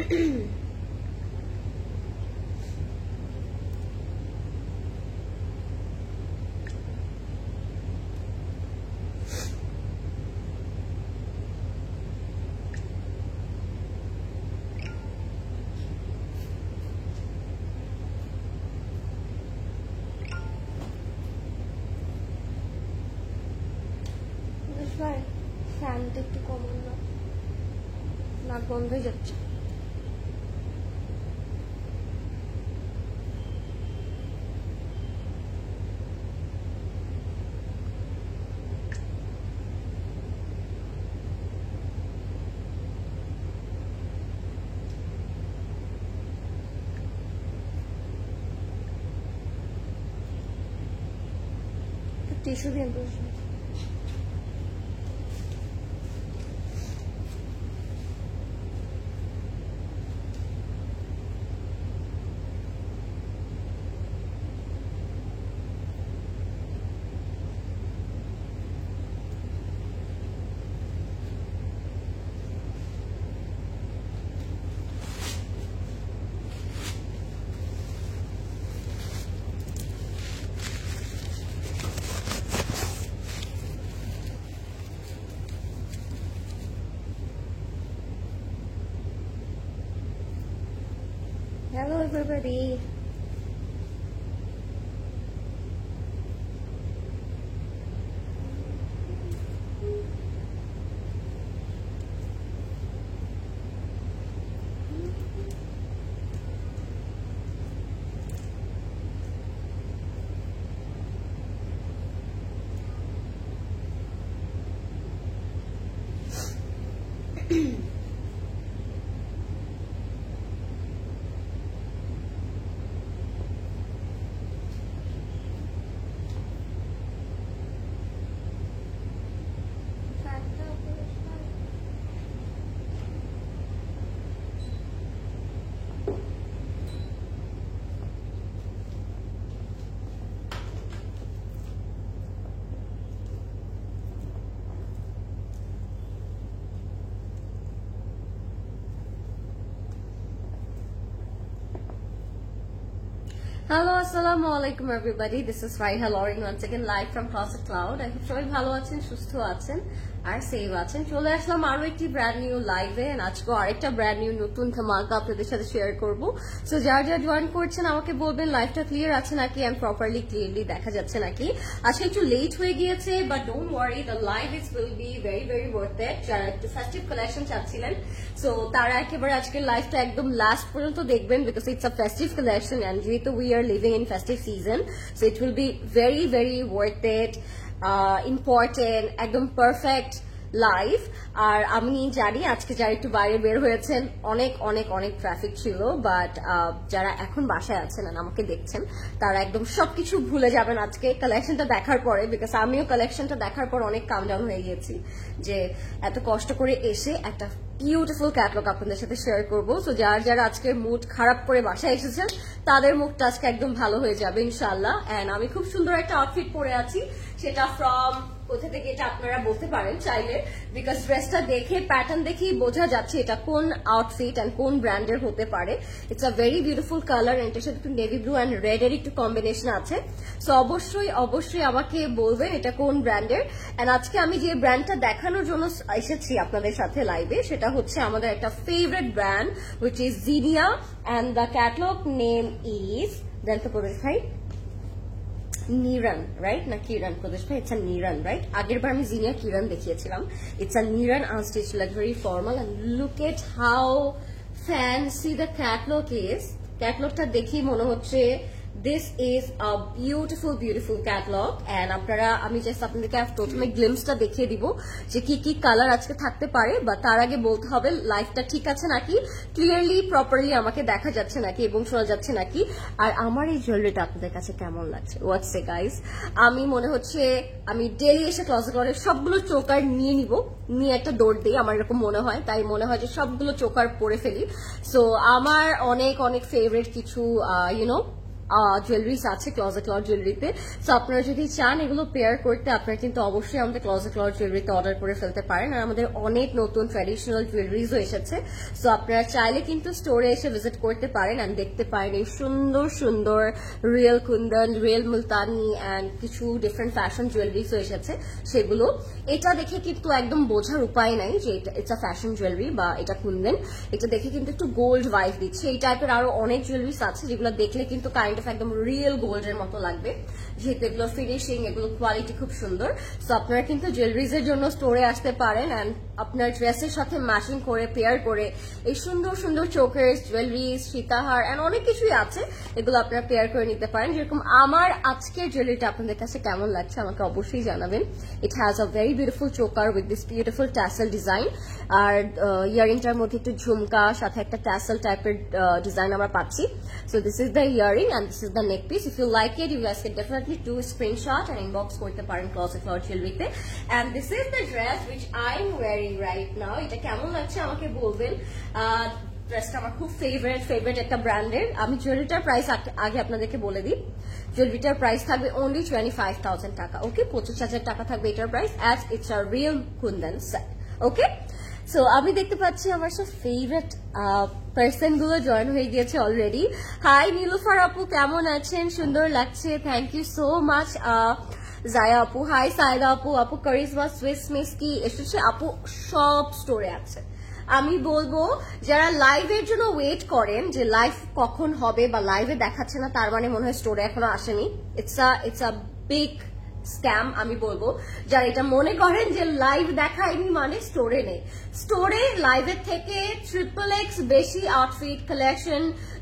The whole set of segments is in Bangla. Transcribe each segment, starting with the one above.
ফ্যানটা একটু কমান না, নাক বন্ধ হয়ে যাচ্ছে। টিস্যু দিয়ে বসে। Hello everybody. Hello, assalamu alaikum everybody. This is Raiha Loring once again live from Closet Cloud. I hope সবাই ভালো আছেন, সুস্থ আছেন আর সেভ আছেন। চলে আসলাম আরো একটি ব্র্যান্ড নিউ লাইভে এন্ড আজকে আরেকটা ব্র্যান্ড নিউ নতুন ধামাকা আপনাদের সাথে শেয়ার করব। সো যারা যারা জয়েন করছেন আমাকে বলবেন লাইভটা ক্লিয়ার আছে নাকি এন্ড প্রপারলি ক্লিয়ারলি দেখা যাচ্ছে নাকি। আজকে একটু লেট হয়ে গিয়েছে but don't worry, the live is will be very very worth ইট। যারা একটু ফেস্টিভ কালেকশন চাচ্ছিলেন সো তারা একেবারে আজকের লাইভটা একদম লাস্ট পর্যন্ত দেখবেন because it's a festive collection and যেহেতু we are living in festive season so it will be very very worth it, important, একদম পারফেক্ট লাইভ। আর আমি জানি আজকে যারা একটু বাইরে বের হয়েছেন অনেক অনেক অনেক ট্রাফিক ছিল, বাট যারা এখন বাসায় আছেন আর আমাকে দেখছেন তারা একদম সবকিছু ভুলে যাবেন আজকে কালেকশনটা দেখার পরে, বিকজ আমিও কালেকশনটা দেখার পর অনেক কাম ডাউন হয়ে গিয়েছি যে এত কষ্ট করে এসে একটা বিউটিফুল ক্যাটলগ আপনাদের সাথে শেয়ার করবো। সো যারা যারা আজকের মুড খারাপ করে বাসায় এসেছেন তাদের মুডটা আজকে একদম ভালো হয়ে যাবে ইনশাল্লাহ। এন্ড আমি খুব সুন্দর একটা আউটফিট পরে আছি, সেটা ফ্রম কোথা থেকে এটা আপনারা বলতে পারেন চাইলে, বিকজ ড্রেসটা দেখে প্যাটার্ন দেখেই বোঝা যাচ্ছে এটা কোন আউটফিট এন্ড কোন ব্র্যান্ডের হতে পারে। It's a very beautiful colour and এর সাথে একটু নেভি ব্লু এন্ড রেড এর একটু কম্বিনেশন আছে। সো অবশ্যই অবশ্যই আমাকে বলবেন এটা কোন ব্র্যান্ডের। এন্ড আজকে আমি যে ব্র্যান্ডটা দেখানোর জন্য এসেছি আপনাদের সাথে লাইভে সেটা হচ্ছে আমাদের একটা favourite brand which is Zinnia and the catalogue name is then তো প্রদেশ ভাই নিরান, রাইট না কিরণ? প্রদেশ ভাই ইটস আ নিরান, রাইট? আগের বার আমি জিনিয়া কিরণ দেখিয়েছিলাম। ইটস আ নিরান unstitch luxury formal and look at how fancy the catalogue is. ক্যাটলগটা দেখি মনে হচ্ছে this is a beautiful beautiful catalogue and আপনারা আমি জাস্ট আপনাদেরকে প্রথমে গ্লিমসটা দেখিয়ে দিব যে কি কি কালার আজকে থাকতে পারে, বা তার আগে বলতে হবে লাইভটা ঠিক আছে নাকি, ক্লিয়ারলি প্রপারলি আমাকে দেখা যাচ্ছে নাকি এবং শোনা যাচ্ছে নাকি, আর আমার এই জুয়েলারিটা আপনাদের কাছে কেমন লাগছে। হোয়াটস এ গাইস, আমি মনে হচ্ছে আমি ডেলি এসে ক্লজেট করে সবগুলো চোকার নিয়ে নিব, নিয়ে একটা দৌড় দিই, আমার এরকম মনে হয়, তাই মনে হয় যে সবগুলো চোকার পরে ফেলি। সো আমার অনেক অনেক ফেভারিট কিছু ইউনো জুয়েলারিজ আছে ক্লজেট ক্লাউড জুয়েলারিতে। সো আপনারা যদি চান এগুলো পেয়ার করতে, আপনারা কিন্তু অবশ্যই আমাদের ক্লজেট ক্লাউড জুয়েলারিতে অর্ডার করে ফেলতে পারেন। আর আমাদের অনেক নতুন ট্র্যাডিশনাল জুয়েলারিজও এসেছে। সো আপনারা চাইলে কিন্তু স্টোরে এসে ভিজিট করতে পারেন অ্যান্ড দেখতে পারেন এই সুন্দর সুন্দর real Kundan, real Multani and কিছু ডিফারেন্ট ফ্যাশন জুয়েলারিজও এসেছে সেগুলো। এটা দেখে কিন্তু একদম বোঝার উপায় নাই যে এটা ফ্যাশন জুয়েলারি বা এটা কুন্দন। এটা দেখে কিন্তু একটু গোল্ড ভাইব দিচ্ছে। এই টাইপের আরো অনেক জুয়েলারিজ আছে যেগুলো দেখলে কিন্তু কাইন্ড অফ একদম রিয়েল গোল্ডের মতো লাগবে, যেহেতু এগুলো ফিনিশিং, এগুলো কোয়ালিটি খুব সুন্দর। সো আপনারা কিন্তু জুয়েলারিজের জন্য স্টোরে আসতে পারেন অ্যান্ড আপনার ড্রেসের সাথে ম্যাচিং করে পেয়ার করে এই সুন্দর সুন্দর চোকার, জুয়েলারিজ, সীতাহার অ্যান্ড অনেক কিছুই আছে, এগুলো আপনারা পেয়ার করে নিতে পারেন। যেরকম আমার আজকের জুয়েলারিটা আপনাদের কাছে কেমন লাগছে আমাকে অবশ্যই জানাবেন। It has a very beautiful choker with this beautiful tassel design, আর ইয়ারিংটার মধ্যে একটু ঝুমকা সাথে একটা ট্যাসেল টাইপের ডিজাইন আমরা পাচ্ছি। So this is the earring and this is the neck piece. If you like it you guys can definitely do screenshot and inbox করতে পারেন ক্লজেট ক্লাউড জুয়েলারিতে। And this is the dress which I am wearing right now. এটা কেমন লাগছে আমাকে বলবেন। ড্রেসটা আমার খুব ফেভারিট একটা ব্র্যান্ডের। আমি জুয়েলারিটার প্রাইস আগে আপনাদেরকে বলে দিই। জুয়েলারিটার প্রাইস থাকবে অনলি 25,000 টাকা। ওকে, 25,000 টাকা থাকবে এটার price, as it's a real Kundan set. Okay, so আমি দেখতে পাচ্ছি আমার সব ফেভারিট পার্সন গুলো জয়েন হয়ে গিয়েছে অলরেডি। হাই নীলুফার আপু, কেমন আছেন? সুন্দর লাগছে, থ্যাংক ইউ সো মাচ। জায়া আপু হাই, সায়দা আপু, আপু কারিজমা সুইস মিষ্টি এসেছে। আপু সব স্টোরে আছে। আমি বলবো যারা লাইভের জন্য ওয়েট করেন যে লাইভ কখন হবে বা লাইভে দেখাচ্ছে না, তার মানে মনে হয় স্টোরে এখনো আসেনি। It's a big scam. আমি বলবো যারা এটা মনে করেন যে লাইভ দেখায়নি মানে স্টোরে নেই, স্টোরে লাইভের থেকে XXX বেশি আউটফিট কালেকশন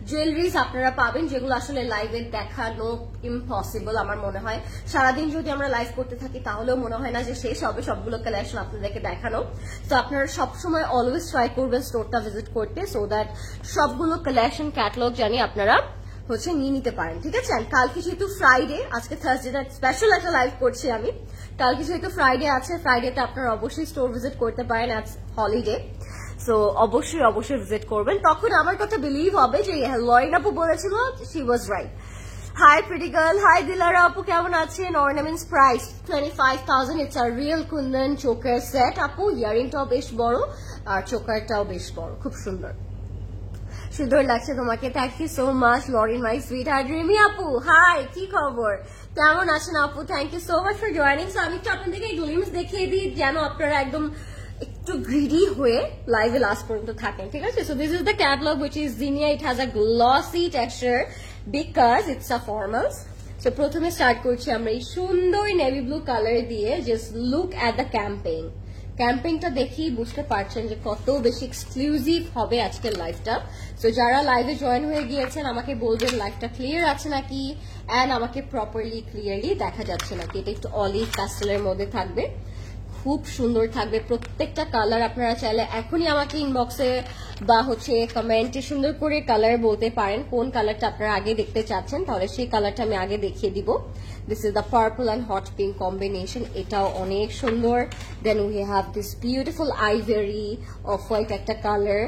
জুয়েলারিজ আপনারা পাবেন যেগুলো আসলে লাইভে দেখানো ইম্পসিবল। আমার মনে হয় সারাদিন যদি আমরা লাইভ করতে থাকি তাহলেও মনে হয় না যে শেষ হবে সবগুলো কালেকশন আপনাদেরকে দেখানো। তো আপনারা সবসময় অলওয়েজ ট্রাই করবেন স্টোরটা ভিজিট করতে, সো দ্যাট সবগুলো কালেকশন ক্যাটালগ জানি আপনারা নিয়ে নিতে পারেন। ঠিক আছে, কালকে যেহেতু ফ্রাইডে, আজকে থার্সডে স্পেশাল একটা লাইভ করছি আমি। কালকে যেহেতু ফ্রাইডে আছে, ফ্রাইডেতে আপনারা অবশ্যই স্টোর ভিজিট করতে পারেন, আজ হলিডে। সো অবশ্যই ভিজিট করবেন, তখন আমার কথা বিলিভ হবে যে লরিন আপু বলেছিল, she was right. Hi pretty girl, hi Dilara আপু, কেমন আছেন? Ornaments price 25,000। It's a real kundan choker set আপু। ইয়ারিংটাও বেশ বড় আর চোকারটাও বেশ বড়, খুব সুন্দর লাগছে তোমাকে। Thank you so much Lorin my sweetheart. Rimi আপু হাই, কি খবর, কেমন আছেন আপু? Thank you so much for joining. So আমি একটু আপনাদেরকে গ্লিমস দেখিয়ে দিই যেন আপনারা একদম একটু গ্রিডি হয়ে লাইভে লাস্ট পর্যন্ত থাকেন। ঠিক আছে, so this is the catalogue which is Zinnia. It has a glossy texture because it's a formals. So প্রথমে স্টার্ট করছি আমরা এই সুন্দর নেভি ব্লু কালার দিয়ে। জাস্ট লুক অ্যাট দ্য ক্যাম্পেইনটা দেখি বুঝতে পারছেন যে কত বেশি এক্সক্লুসিভ হবে আজকের লাইভটা। সো যারা লাইভে জয়েন হয়ে গিয়েছেন আমাকে বলবেন লাইভটা ক্লিয়ার আছে নাকি, অ্যান্ড আমাকে প্রপারলি ক্লিয়ারলি দেখা যাচ্ছে নাকি। এটা একটু অলিভ প্যাস্টেলের মধ্যে থাকবে, খুব সুন্দর থাকবে প্রত্যেকটা কালার। আপনারা চাইলে এখনই আমাকে ইনবক্সে বা কমেন্টে সুন্দর করে কালার বলতে পারেন কোন কালারটা আপনারা আগে দেখতে চাচ্ছেন, তাহলে সেই কালারটা আমি আগে দেখিয়ে দিব। This is the purple and hot pink combination, এটাও অনেক সুন্দর। Then we have this beautiful ivory off white একটা কালার।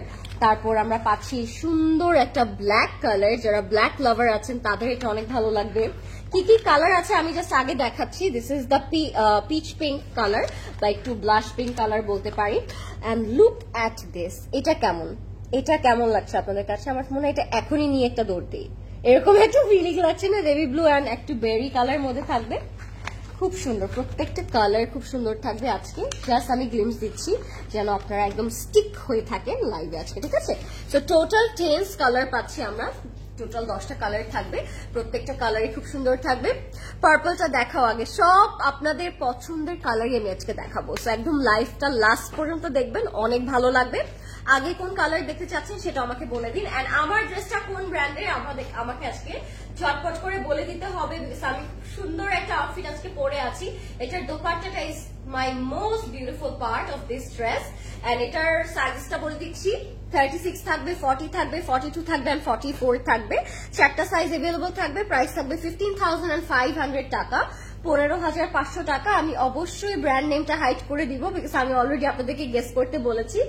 তারপর আমরা পাচ্ছি সুন্দর একটা ব্ল্যাক কালার, যারা ব্ল্যাক লাভার আছেন তাদের এটা অনেক ভালো লাগবে। কি কি কালার আছে আমি জাস্ট আগে দেখাচ্ছি। This is the pitch pink colour বা একটু ব্লাশ পিঙ্ক কালার বলতে পারি। অ্যান্ড লুক অ্যাট দিস, এটা কেমন লাগছে আপনাদের কাছে? আমার মনে হয় এটা এখনই নিয়ে একটা দৌড় দিই, এরকম একটু ফিলিং লাগছে না? নেভি ব্লু অ্যান্ড একটু বেরি কালার মধ্যে থাকবে, খুব সুন্দর। প্রত্যেকটা কালার খুব সুন্দর থাকবে আজকে। জাস্ট আমি গ্লিমস দিচ্ছি যেন আপনারা একদম স্টিক হয়ে থাকেন লাইভে আজকে। ঠিক আছে, সো টোটাল 10 কালার পাচ্ছি আমরা, টোটাল 10টা কালার থাকবে, প্রত্যেকটা কালারই খুব সুন্দর থাকবে। পার্পলটা দেখাও আগে, সব আপনাদের পছন্দের কালারই আমি আজকে দেখাবো। সো একদম লাইভটা লাস্ট পর্যন্ত দেখবেন, অনেক ভালো লাগবে। আগে কোন কালার দেখতে চাচ্ছেন সেটা আমাকে বলে দিন, এন্ড আমার ড্রেসটা কোন ব্র্যান্ডের আমাকে আজকে ঝটপট করে বলে দিতে হবে। আমি সুন্দর একটা আউটফিট আজকে পরে আছি, এটার দোপাট্টাটা is my most beautiful part of this dress. And এটার সাইজটা বলে দিচ্ছি, 36 থাকবে, 40 থাকবে, 42 থাকবে, and 44 থাকবে। 4টা সাইজ अवेलेबल থাকবে। প্রাইস থাকবে 15,500 টাকা। 15,500 টাকা। আমি অবশ্যই ব্র্যান্ড নেমটা হাইড করে দিব বিকজ আমি অলরেডি আপনাদেরকে গেস করতে বলেছি।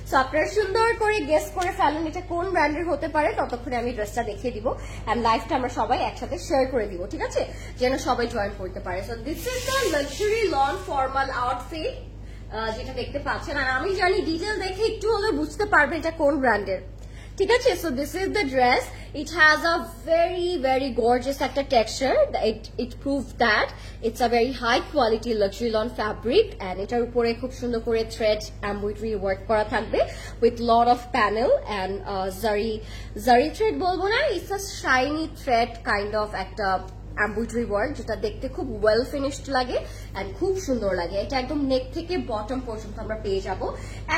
সো আপনারা সুন্দর করে গেস করে ফেলেন এটা কোন ব্র্যান্ডের হতে পারে, ততক্ষণে আমি ড্রেসটা দেখিয়ে দিব এন্ড লাইভটা আমরা সবাই একসাথে শেয়ার করে দিব, ঠিক আছে, যেন সবাই জয়েন করতে পারে। So this is the luxury loan formal outfit যেটা দেখতে পাচ্ছেন, আর আমি জানি ডিটেল দেখে একটু হলে বুঝতে পারবেন এটা কোন ব্র্যান্ডের, ঠিক আছে। So this is the dress, it has a very gorgeous একটা texture, it proves that it's a very high quality luxury lawn fabric and এটার উপরে খুব সুন্দর করে thread embroidery work করা থাকবে with lot of panel and zari thread বলবো না, it's a shiny thread kind of একটা এমব্রয়ডারি ওয়ার্ক যেটা দেখতে খুব ওয়েল ফিনিশড লাগে এন্ড খুব সুন্দর লাগে। এটা একদম নেক থেকে বটম পর্যন্ত আমরা পেয়ে যাব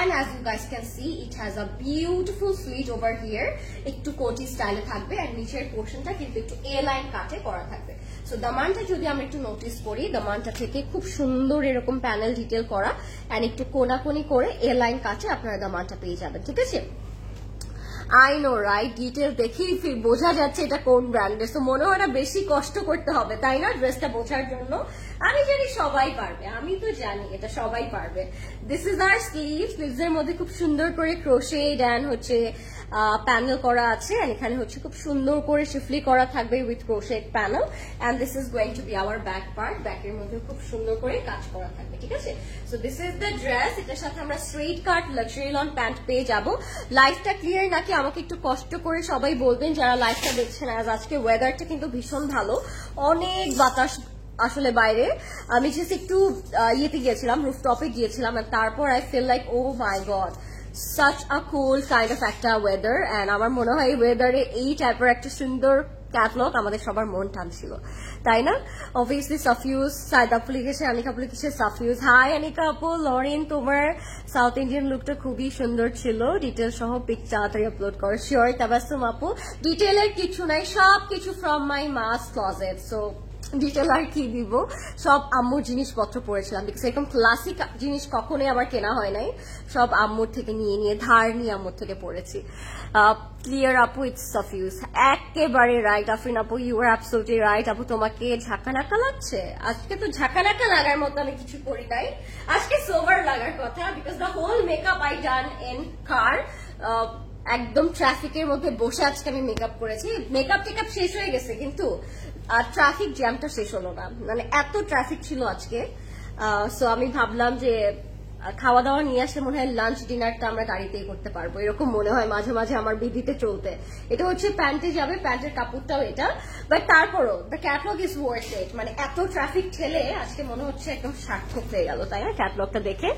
and as you guys can see it has a beautiful slit over here, একটু কোটি স্টাইলে থাকবে এন্ড নিচের পোর্শনটা কিন্তু একটু এ লাইন কাটে করা থাকবে। সো দামানটা যদি আমরা একটু নোটিস করি, দামানটা থেকে খুব সুন্দর এরকম প্যানেল ডিটেল করা এন্ড একটু কোনাকুনি করে এ লাইন কাটে আপনারা দামানটা পেয়ে যাবেন, ঠিক আছে। আই নো রাইট, ডিটেল দেখেই বোঝা যাচ্ছে এটা কোন ব্র্যান্ডের, তো মনে হয় না বেশি কষ্ট করতে হবে তাই না ড্রেসটা বোঝার জন্য। আমি জানি সবাই পারবে, আমি তো জানি এটা সবাই পারবে। দিস ইজ আর স্লিভস এর মধ্যে খুব সুন্দর করে ক্রোশেড এন্ড হচ্ছে প্যানেল করা আছে এন্ড এখানে হচ্ছে খুব সুন্দর করে শিফলি করা থাকবে with crochet panel and this is going to be our back part, ব্যাকের মধ্যে খুব সুন্দর করে কাজ করা থাকবে, ঠিক আছে। So this is the dress, এটার সাথে আমরা স্ট্রেট কাট লাক্সারি লন প্যান্ট পেয়ে যাব। লাইফটা ক্লিয়ার নাকি আমাকে একটু কষ্ট করে সবাই বলবেন যারা লাইফটা দেখছেন। আজকে ওয়েদারটা কিন্তু ভীষণ ভালো, অনেক বাতাস আসলে বাইরে। আমি জাস্ট একটু ইয়েতে গিয়েছিলাম, রুফটপে গিয়েছিলাম আর তারপর I feel like oh my god such a cool kind of একটা ওয়েদার এন্ড আমার মনে হয় এই ওয়েদারে এই টাইপের একটা সুন্দর ক্যাটলগ আমাদের সবার মন টানছিল, তাই না। অবভিয়াসলি সাফিউজ, সাইদ আপু লিখেছে, আনিকা আপু লিখেছে সাফিউজ। হাই আনিকা আপু, লরেন তোমার সাউথ ইন্ডিয়ান লুকটা খুবই সুন্দর ছিল, ডিটেল সহ পিক তাড়াতাড়ি আপলোড করো। শিওর তাবাসসুম আপু, ডিটেলের কিছু নাই, সব কিছু ফ্রম মাই মাস ক্লজেট। সো ডিটেল আর কি দিব, সব আম্মুর জিনিসপত্র পড়েছিলাম বিকজ এরকম ক্লাসিক জিনিস কখনোই আমার কেনা হয় নাই, সব আম্মুর থেকে নিয়ে ধার নিয়ে আম্মুর থেকে পড়েছি। ক্লিয়ার আপু, ইটস সাফিউজ, একেবারে রাইট। আফরিন আপু, ইউ আর অ্যাবসলিউটলি রাইট। আপু তোমাকে ঝাঁকানাকা লাগছে? আজকে তো ঝাঁকানাকা লাগার মতো আমি কিছু করি নাই, আজকে সোবার লাগার কথা because the whole makeup I done in car, একদম ট্রাফিকের মধ্যে বসে আজকে আমি মেকআপ করেছি। মেকআপ টেকআপ শেষ হয়ে গেছে কিন্তু ট্রাফিক জ্যামটা শেষ হলো না, মানে এত ট্রাফিক ছিল আজকে। সো আমি ভাবলাম যে খাওয়া দাওয়া নিয়ে আসলে মনে হয় লাঞ্চ ডিনারটা আমরা গাড়িতেই করতে পারবো, এরকম মনে হয় মাঝে মাঝে আমার বিদিতে চলতে। এটা হচ্ছে প্যান্টে যাবে, প্যান্টের কাপড়টাও এটা, বাট তারপরও the catalogue is worth it. মানে এত ট্রাফিক ঠেলে আজকে মনে হচ্ছে একদম সার্থক হয়ে গেল, তাই না ক্যাটলগটা দেখে।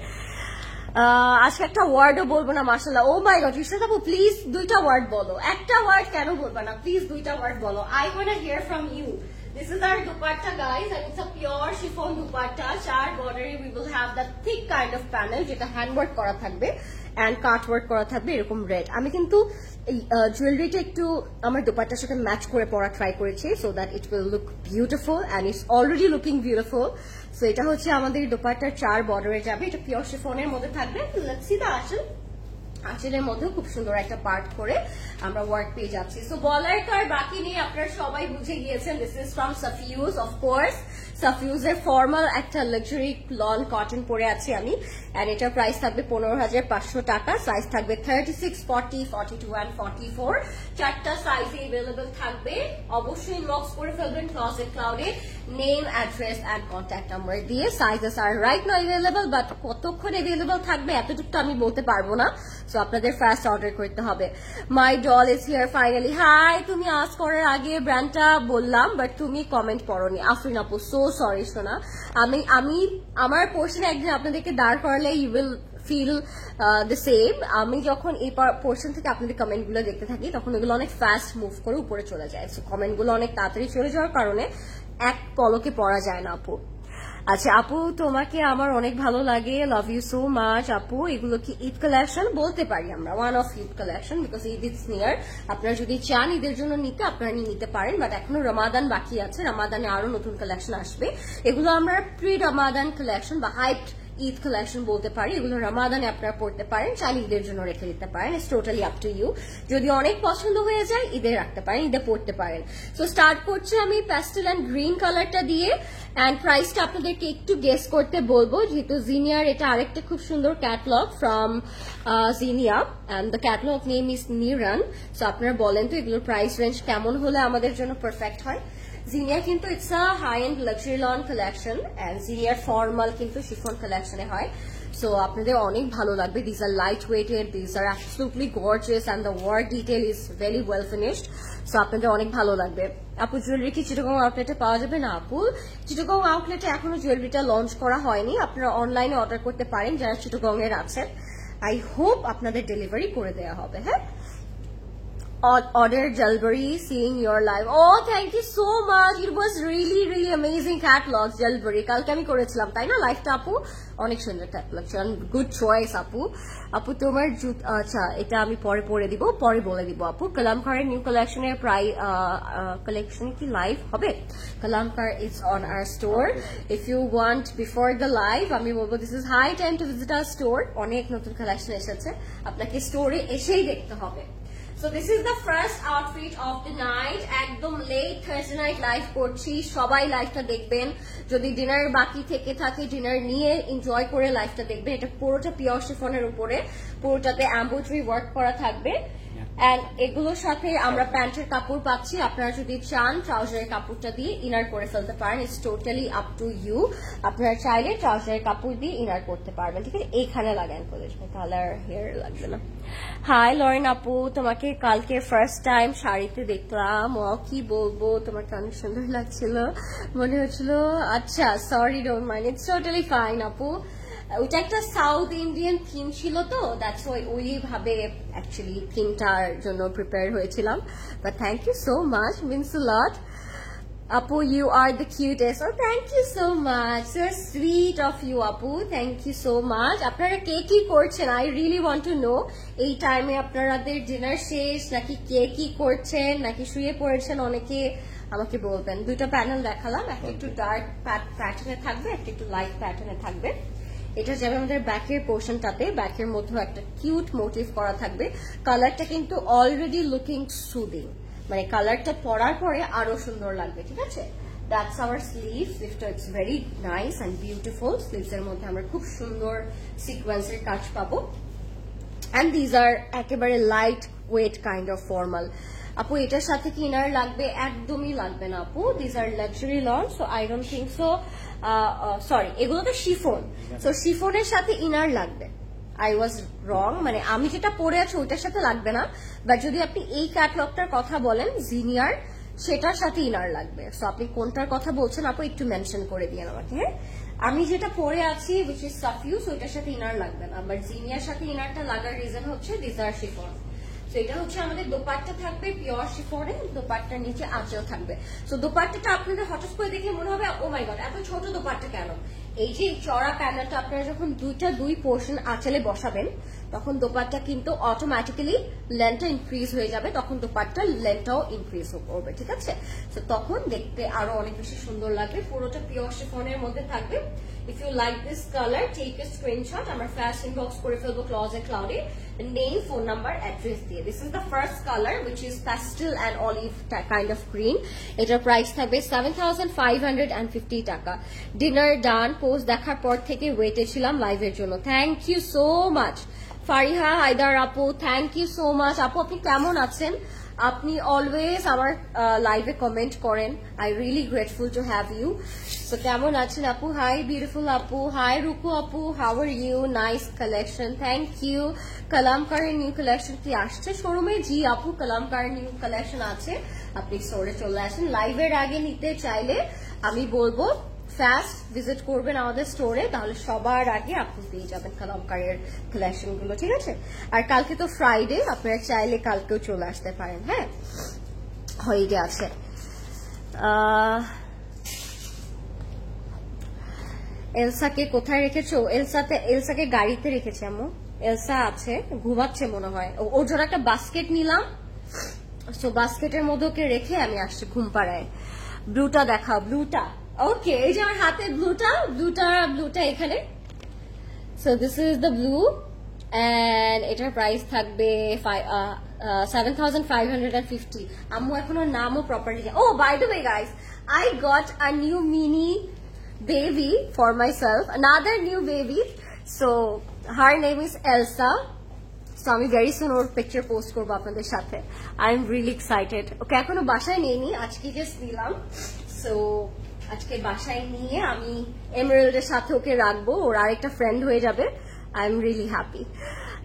আজকে একটা ওয়ার্ডও বলবো না মাশাআল্লাহ। ও মাই গড ইশরাত আপু, প্লিজ দুইটা ওয়ার্ড বলো, একটা ওয়ার্ড কেন বলবো না, প্লিজ দুইটা ওয়ার্ড বলো। I want hear from you. This is our dupatta guys and it's a pure chiffon dupatta, char border, we will have that thick kind of panel যেটা হ্যান্ড ওয়ার্ক করা থাকবে and কাট ওয়ার্ক করা থাকবে এরকম রেড। আমি কিন্তু জুয়েলারিটা একটু আমার দুপাট্টার সাথে ম্যাচ করে পরা ট্রাই করেছি so that it will look beautiful and it's already looking beautiful. So এটা হচ্ছে আমাদের দুপাট্টার চার বর্ডারে যাবে, এটা পিওর শিফনের মধ্যে থাকবে। লেটস সি দ্য আঁচল, আঁচলের মধ্যে খুব সুন্দর একটা পার্ট করে আমরা ওয়ার্ক পেয়ে যাচ্ছি। সো বলার তো আর বাকি নেই, আপনারা সবাই বুঝে গিয়েছেন দিস ইজ ফ্রম সাফিউজ। অফকোর্স সাফিউজের ফর্মাল একটা লাক্সারি লন কটন পরে আছি আমি এন্ড এটার প্রাইস থাকবে 15,500 টাকা। সাইজ থাকবে 36, 40, 42 and 44, চারটা সাইজে अवेलेबल থাকবে। অবশ্যই ইনবক্স করে ফেলবেন ক্লজেট ক্লাউডে name, address and contact number দিয়ে। সাইজেস আর রাইট নাও अवेलेबल, বাট কতক্ষণ अवेलेबल থাকবে এতটুকু আমি বলতে পারবো না, সো আপনাদের ফার্স্ট অর্ডার করতে হবে। My doll is here finally. Hi, তুমি আজ করার আগে ব্র্যান্ডটা বললাম বাট তুমি কমেন্ট পড়োনি। আফরিন আপু, সো সরি সোনা, আমি আমার পোর্শনে একদিন আপনাদেরকে দাঁড় করালে you will feel the same. আমি যখন এই পোর্শন থেকে আপনাদের কমেন্টগুলো দেখতে থাকি তখন এগুলো অনেক ফাস্ট মুভ করে উপরে চলে যায়, সো কমেন্টগুলো অনেক তাড়াতাড়ি চলে যাওয়ার কারণে এক পলকে পড়া যায় না আপু। আচ্ছা আপু, তোমাকে আমার অনেক ভালো লাগে, লাভ ইউ সো মাচ আপু। এগুলো কি ঈদ কালেকশন বলতে পারি আমরা, one of Eid collection because Eid is near. আপনারা যদি চান ঈদের জন্য নিতে আপনারা নিতে পারেন, বাট এখনো রমাদান বাকি আছে, রমাদানে আরো নতুন কালেকশন আসবে। এগুলো আমরা প্রি রমাদান কালেকশন বা হাইট ঈদ কালেকশন বলতে পারি। এগুলো রমাদানে আপনারা পড়তে পারেন, চাইলে ঈদের জন্য রেখে দিতে পারেন, it's totally up to you. যদি অনেক পছন্দ হয়ে যায় ঈদে রাখতে পারেন, ঈদে পড়তে পারেন। সো স্টার্ট করছি আমি প্যাস্টেল অ্যান্ড গ্রিন কালারটা দিয়ে এন্ড প্রাইসটা আপনাদেরকে একটু গেস করতে বলবো, যেহেতু জিনিয়ার এটা আরেকটা খুব সুন্দর catalogue from Zinnia, and the catalogue name is Niran. So আপনারা বলেন তো এগুলোর প্রাইস রেঞ্জ কেমন হলে আমাদের জন্য পারফেক্ট হয়। জিনিয়া কিন্তু it's a high end luxury lawn collection, and জিনিয়ার ফর্মাল কিন্তু শিফন কালেকশনে হয়। সো আপনাদের অনেক ভালো লাগবে। This are light weighted, this are absolutely gorgeous, and the work detail is very well finished. So আপনাদের অনেক ভালো লাগবে। আপু জুয়েলারি কি চিটাগং আউটলেটে পাওয়া যাবে? না আপু, চিটাগং আউটলেটে এখনো জুয়েলারিটা লঞ্চ করা হয়নি। আপনারা অনলাইনে অর্ডার করতে পারেন যারা চিটাগং এর আছেন। আই হোপ আপনাদের ডেলিভারি করে দেওয়া হবে। হ্যাঁ, order Jalbari, seeing your live. Oh, thank you so much. It was really amazing catalog Jalbari. কালকে আমি করেছিলাম তাই না লাইভটা আপু? অনেক সুন্দর ক্যাটালগ, গুড চয়েস আপু। আপু তোমার আচ্ছা এটা আমি পরে পরে দিব, পরে বলে দিব আপু। কালামকারের নিউ কালেকশনের প্রায় কালেকশন কি লাইভ হবে? Kalamkar is on our store. If you want before the live আমি বলবো this is high time to visit our store. অনেক নতুন কালেকশন এসেছে, আপনাকে স্টোরে এসেই দেখতে হবে। So this is the first outfit of the night. একদম late Thursday night live করছি, সবাই লাইভটা দেখবেন। যদি ডিনার বাকি থেকে থাকে ডিনার নিয়ে এনজয় করে লাইভটা দেখবেন। এটা পুরোটা পিওর শিফনের উপরে, পুরোটাতে এমব্রয়ডারি ওয়ার্ক করা থাকবে। এন্ড এগুলোর সাথে আমরা প্যান্টের কাপড় পাচ্ছি। আপনারা যদি চান ট্রাউজারের কাপড়টা দিয়ে ইনার করে ফেলতে পারেন, it's totally up to you. আপনারা চাইলে ট্রাউজারের কাপড় দিয়ে ইনার করতে পারবেন, ঠিক আছে? এইখানে লাগান কলেজ তাহলে আর হেয়ার লাগবে না। হাই লরেন আপু, তোমাকে কালকে ফার্স্ট টাইম শাড়িতে দেখলাম। ও কি বলবো, তোমাকে অনেক সুন্দর লাগছিল, মনে হচ্ছিল। আচ্ছা sorry, don't mind, it's totally fine আপু। ওইটা একটা সাউথ ইন্ডিয়ান থিম ছিল তো, দ্যাটস ওয়াই ওইভাবে অ্যাকচুয়ালি থিমটার জন্য প্রিপেয়ার হয়েছিলাম। But thank you so much, means a lot. Apu, you are the cutest. Oh, thank you so much. So sweet of you, Apu. Thank you so much. আপনারা কে কি করছেন? I really want to know. এই টাইমে আপনাদের ডিনার শেষ নাকি কে কি করছেন নাকি শুয়ে পড়েছেন? অনেকে আমাকে বলবেন। দুইটা প্যানেল দেখালাম, একটা একটু ডার্ক প্যাটার্নে থাকবে, একটা একটু লাইট প্যাটার্নে থাকবে। এটা যাবে আমাদের ব্যাকের পোর্শনটাতে, ব্যাকের মধ্যে একটা কিউট মোটিভ করা থাকবে। কালারটা কিন্তু অলরেডি লুকিং সুদিং, মানে কালারটা পরার পরে আরো সুন্দর লাগবে, ঠিক আছে? That's our sleeve. স্লিভটা it's very nice and beautiful. Sleeves এর মধ্যে আমরা খুব সুন্দর সিকোয়েন্সের কাজ পাবো। এন্ড দিজ আর একেবারে light weight kind of formal. আপু এটার সাথে কি ইনার লাগবে? একদমই লাগবে না আপু। These are luxury loan, so I don't think so. Sorry, এগুলো তো শিফন, সো শিফনের সাথে ইনার লাগবে। আই ওয়াজ রং, মানে আমি যেটা পরে আছি ওইটার সাথে লাগবে না। বাট যদি আপনি এই ক্যাটলগটার কথা বলেন জিনিয়ার, সেটার সাথে ইনার লাগবে। সো আপনি কোনটার কথা বলছেন আপু একটু মেনশন করে দিয়েন আমাকে। হ্যাঁ, আমি যেটা পরে আছি উইচ ইজ সাফিউজ, ওইটার সাথে ইনার লাগবে না। বাট জিনিয়ার সাথে ইনারটা লাগার রিজন হচ্ছে দিস আর শিফন। তো এটা হচ্ছে আমাদের দোপাট্টা থাকবে পিওর শিফনে, দোপাট্টার নিচে আঁচল থাকবে। সো দোপাট্টাটা আপনাদের হঠাৎ করে দেখলে মনে হবে ও মাই গড এত ছোট দোপাট্টা কেন? এই যে চড়া প্যানেলটা আপনারা যখন দুই পোর্শন আঁচলে বসাবেন তখন দোপাট্টা কিন্তু অটোমেটিক্যালি লেন্থটা ইনক্রিজ হয়ে যাবে, তখন দোপাট্টার লেন্থটাও ইনক্রিজ করবে, ঠিক আছে? তো তখন দেখতে আরো অনেক বেশি সুন্দর লাগবে। পুরোটা পিওর শিফনের মধ্যে থাকবে। If you like this color, take a screenshot. আমার flash inbox করে ফেলবো Closet Cloudy, name, phone number, address দিয়ে। This is the first color which is pastel and olive kind of green. এটার প্রাইস থাকবে 7,550 টাকা। ডিনার ডান, পোস্ট দেখার পর থেকে ওয়েটে ছিলাম লাইভের জন্য। Thank you so much. Fariha Haider আপু, থ্যাংক ইউ সো মাচ। আপু আপনি কেমন আছেন? আপনি অলওয়েজ আমার লাইভে কমেন্ট করেন। I really grateful to have you. So কেমন আছেন আপু? হাই বিউটিফুল আপু, হাই রুকু আপু, how are you? Nice collection, thank you. কালামকারের নিউ কালেকশন কি আসছে শোরুমে? জি আপু, কালামকারের নিউ কালেকশন আছে, আপনি স্টোরে চলে আসেন। লাইভের আগে নিতে চাইলে আমি বলবো ফাস্ট ভিজিট করবেন আমাদের স্টোরে, তাহলে সবার আগে আপনি পেয়ে যাবেন কালামকারের কালেকশন গুলো, ঠিক আছে? আর কালকে তো ফ্রাইডে, আপনারা চাইলে কালকেও চলে আসতে পারেন। হ্যাঁ, হলিডে আছে। এলসাকে কোথায় রেখেছো? এলসাকে গাড়িতে রেখেছি আম্মু। এলসা আছে, ঘুমাচ্ছে মনে হয়। ওর জন্য একটা বাস্কেট নিলাম, সো বাস্কেটের মধ্যে ওকে রেখে আমি আসছি ঘুম পাড়ায়। ব্লুটা দেখাও, ব্লুটা। ওকে, এই যে আমার হাতে ব্লুটা এখানে। So this is the blue and এটার প্রাইস থাকবে 7,550। আম্মু এখনো নামও properly. Oh by the way guys, I got a new mini baby for myself, another new baby. So her name is Elsa. So আমি very soon ওর picture post করবো আপনাদের সাথে. I'm really excited. ওকে এখনো বাসায় নেইনি, আজকে just নিলাম. So আজকে বাসায় নিয়ে আমি এমারেল্ডের সাথে ওকে রাখবো, ওর আরেকটা ফ্রেন্ড হয়ে যাবে. I'm really happy.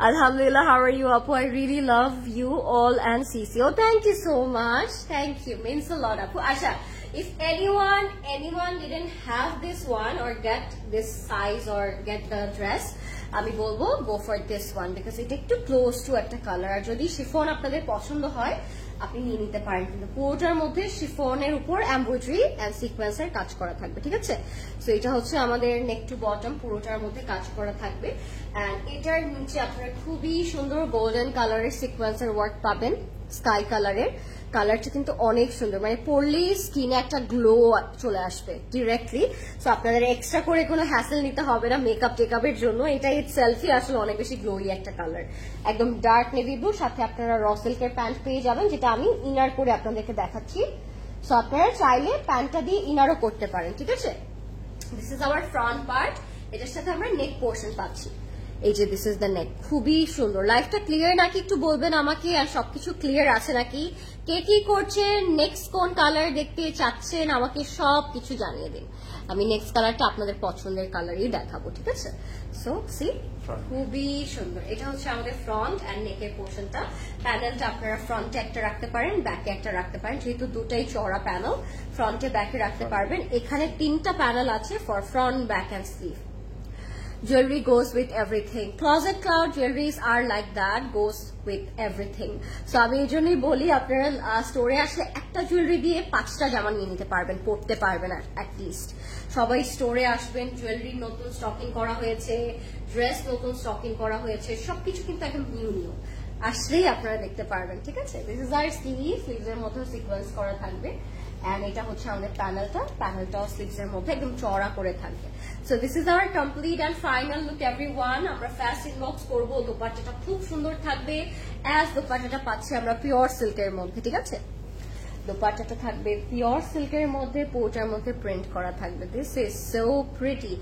Alhamdulillah, how are you, Apu? I really love you all and CC. Oh, thank you so much. Thank you. Means a lot, Apu. Asha, if anyone didn't have this one or get this size or get the dress, আমি বলবো go for this one because এটা একটু close to একটা color. আর যদি শিফন আপনাদের পছন্দ হয় আপনি নিয়ে নিতে পারেন, কিন্তু পুরোটার মধ্যে শিফনের উপর এমব্রয়ডারি এন্ড সিকোয়েন্সের কাজ করা থাকবে, ঠিক আছে? সো এটা হচ্ছে আমাদের নেক টু বটম, পুরোটার মধ্যে কাজ করা থাকবে। এন্ড এটার নিচে আপনারা খুবই সুন্দর গোল্ডেন কালারের সিকোয়েন্সের ওয়ার্ক পাবেন, স্কাই কালারের। কালারটা কিন্তু অনেক সুন্দর, মানে পরলেই স্কিনে একটা গ্লো চলে আসবে ডিরেক্টলি। সো আপনাদের এক্সট্রা করে কোনো হ্যাসেল নিতে হবে না মেকআপ টেকআপের জন্য, এটা ইটসেলফই আসলে অনেক বেশি গ্লোই একটা কালার। একদম ডার্ক নেভি ব্লু, সাথে আপনারা র সিল্কের প্যান্ট পেয়ে যাবেন, যেটা আমি ইনার করে আপনাদেরকে দেখাচ্ছি। সো আপনারা চাইলে প্যান্টটা দিয়ে ইনারও করতে পারেন, ঠিক আছে? This is our front part, এটার সাথে আমরা নেক পোর্শন পাচ্ছি। এই যে দিস ইজ দ্য নেক, খুবই সুন্দর। লাইফটা ক্লিয়ার নাকি একটু বলবেন আমাকে, আর সবকিছু ক্লিয়ার আছে নাকি, কে কি করছেন, নেক্সট কোন কালার দেখতে চাচ্ছেন আমাকে সব কিছু জানিয়ে দিন। আমি নেক্সট কালারটা আপনাদের পছন্দের কালারই দেখাবো, ঠিক আছে? সো সি, খুবই সুন্দর। এটা হচ্ছে আমাদের ফ্রন্ট অ্যান্ড নেকের পোর্শনটা। প্যানেলটা আপনারা ফ্রন্টে একটা রাখতে পারেন, ব্যাকে একটা রাখতে পারেন, যেহেতু দুটাই চওড়া প্যানেল, ফ্রন্টে ব্যাকে রাখতে পারবেন। এখানে 3টা প্যানেল আছে for front, back and sleeve. Jewelry goes with everything. Closet Cloud jewelries are like that, goes with everything. So আমি এই জন্যই বলি আপনারা স্টোরে আসলে একটা জুয়েলারি দিয়ে 5টা জামা নিয়ে নিতে পারবেন, পরতে পারবেন অ্যাটলিস্ট। সবাই স্টোরে আসবেন, জুয়েলারি নতুন স্টকিং করা হয়েছে, ড্রেস নতুন স্টকিং করা হয়েছে, সবকিছু কিন্তু একদম নিউ নিউ। আসলেই আপনারা দেখতে পারবেন, ঠিক আছে? দিস ইজ আওয়ার স্লিভসের মধ্যে সিকোয়েন্স করা থাকবে। এন্ড এটা হচ্ছে আমাদের প্যানেলটাও স্লিভসের মধ্যে একদম চওড়া করে থাকবে। So this is our complete and final look everyone. আমরা ফার্স্ট ইনবক্স করবো, দোপাট্টাটা খুব সুন্দর থাকবে। অ্যাজ দোপাট্টাটা পাচ্ছি আমরা পিওর সিল্কের মধ্যে, ঠিক আছে? দোপাট্টাটা থাকবে পিওর সিল্কের মধ্যে, পোর্টার মধ্যে প্রিন্ট করা থাকবে। This is so pretty.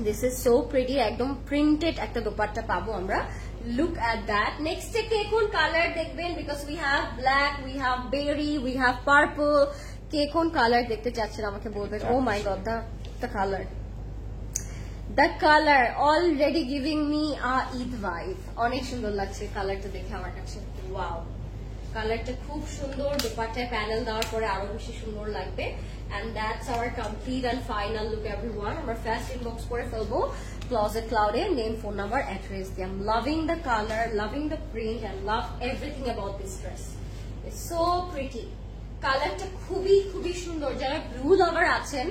This is so pretty, একদম প্রিন্টেড একটা দোপাট্টা পাবো আমরা। Look at that. Next থেকে কোন কালার দেখবেন, because we have black, we have berry, we have purple. কে কোন কালার দেখতে চাচ্ছেন আমাকে বলবেন। Oh my god, the color already giving me a Eid vibe. অনেক সুন্দর লাগছে কালারটা দেখে আমার কাছে। ওয়াও, কালারটা খুব সুন্দর, দোপাট্টায় প্যানেল দেওয়ার পরে আরো বেশি সুন্দর লাগবে। And that's our complete and final look everyone. আমরা ফার্স্ট ইনবক্স করে ফেলবো Closet Cloud এর নেম, ফোন নাম্বার, অ্যাড্রেস দিয়ে। I'm loving the color, loving the print and love everything about this dress. It's so pretty. কালারটা খুবই খুবই সুন্দর। যারা ব্লু লাভার আছেন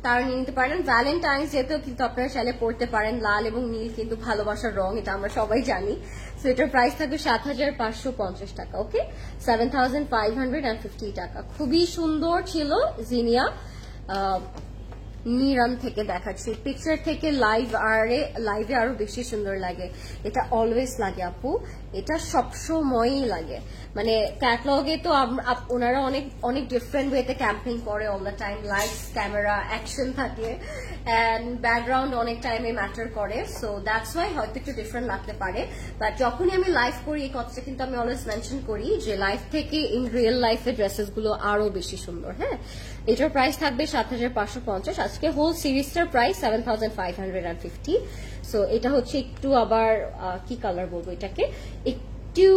তারা নিয়ে নিতে পারেন। ভ্যালেন্টাইন্স ডেতেও কিন্তু আপনারা চাইলে পড়তে পারেন। লাল এবং নীল কিন্তু ভালোবাসার রং, এটা আমরা সবাই জানি। সো এটার প্রাইস থাকবে 7,550 টাকা। ওকে, 7,550 টাকা। খুবই সুন্দর ছিল জিনিয়া। নিরান থেকে দেখাচ্ছি, পিকচার থেকে লাইভে আরো বেশি সুন্দর লাগে। এটা অলওয়েজ লাগে আপু, এটা সবসময়ই লাগে। মানে ক্যাটালগে তো ওনারা অনেক অনেক ডিফারেন্ট ওয়েতে ক্যাম্পেইন করে all the time, lights, camera, action থাকে অ্যান্ড ব্যাকগ্রাউন্ড অনেক টাইমে ম্যাটার করে। সো দ্যাটস ওয়াই হয়তো একটু ডিফারেন্ট লাগতে পারে, বাট যখনই আমি লাইভ করি এই কথাটা কিন্তু আমি অলওয়েজ মেনশন করি যে লাইভ থেকে ইন রিয়েল লাইফে ড্রেসেস গুলো আরো বেশি সুন্দর। হ্যাঁ, এটার প্রাইস থাকবে 7,550। আজকে হোল সিরিজটার প্রাইস 7,550। সো এটা হচ্ছে একটু আবার কি কালার বলবো এটাকে, একটু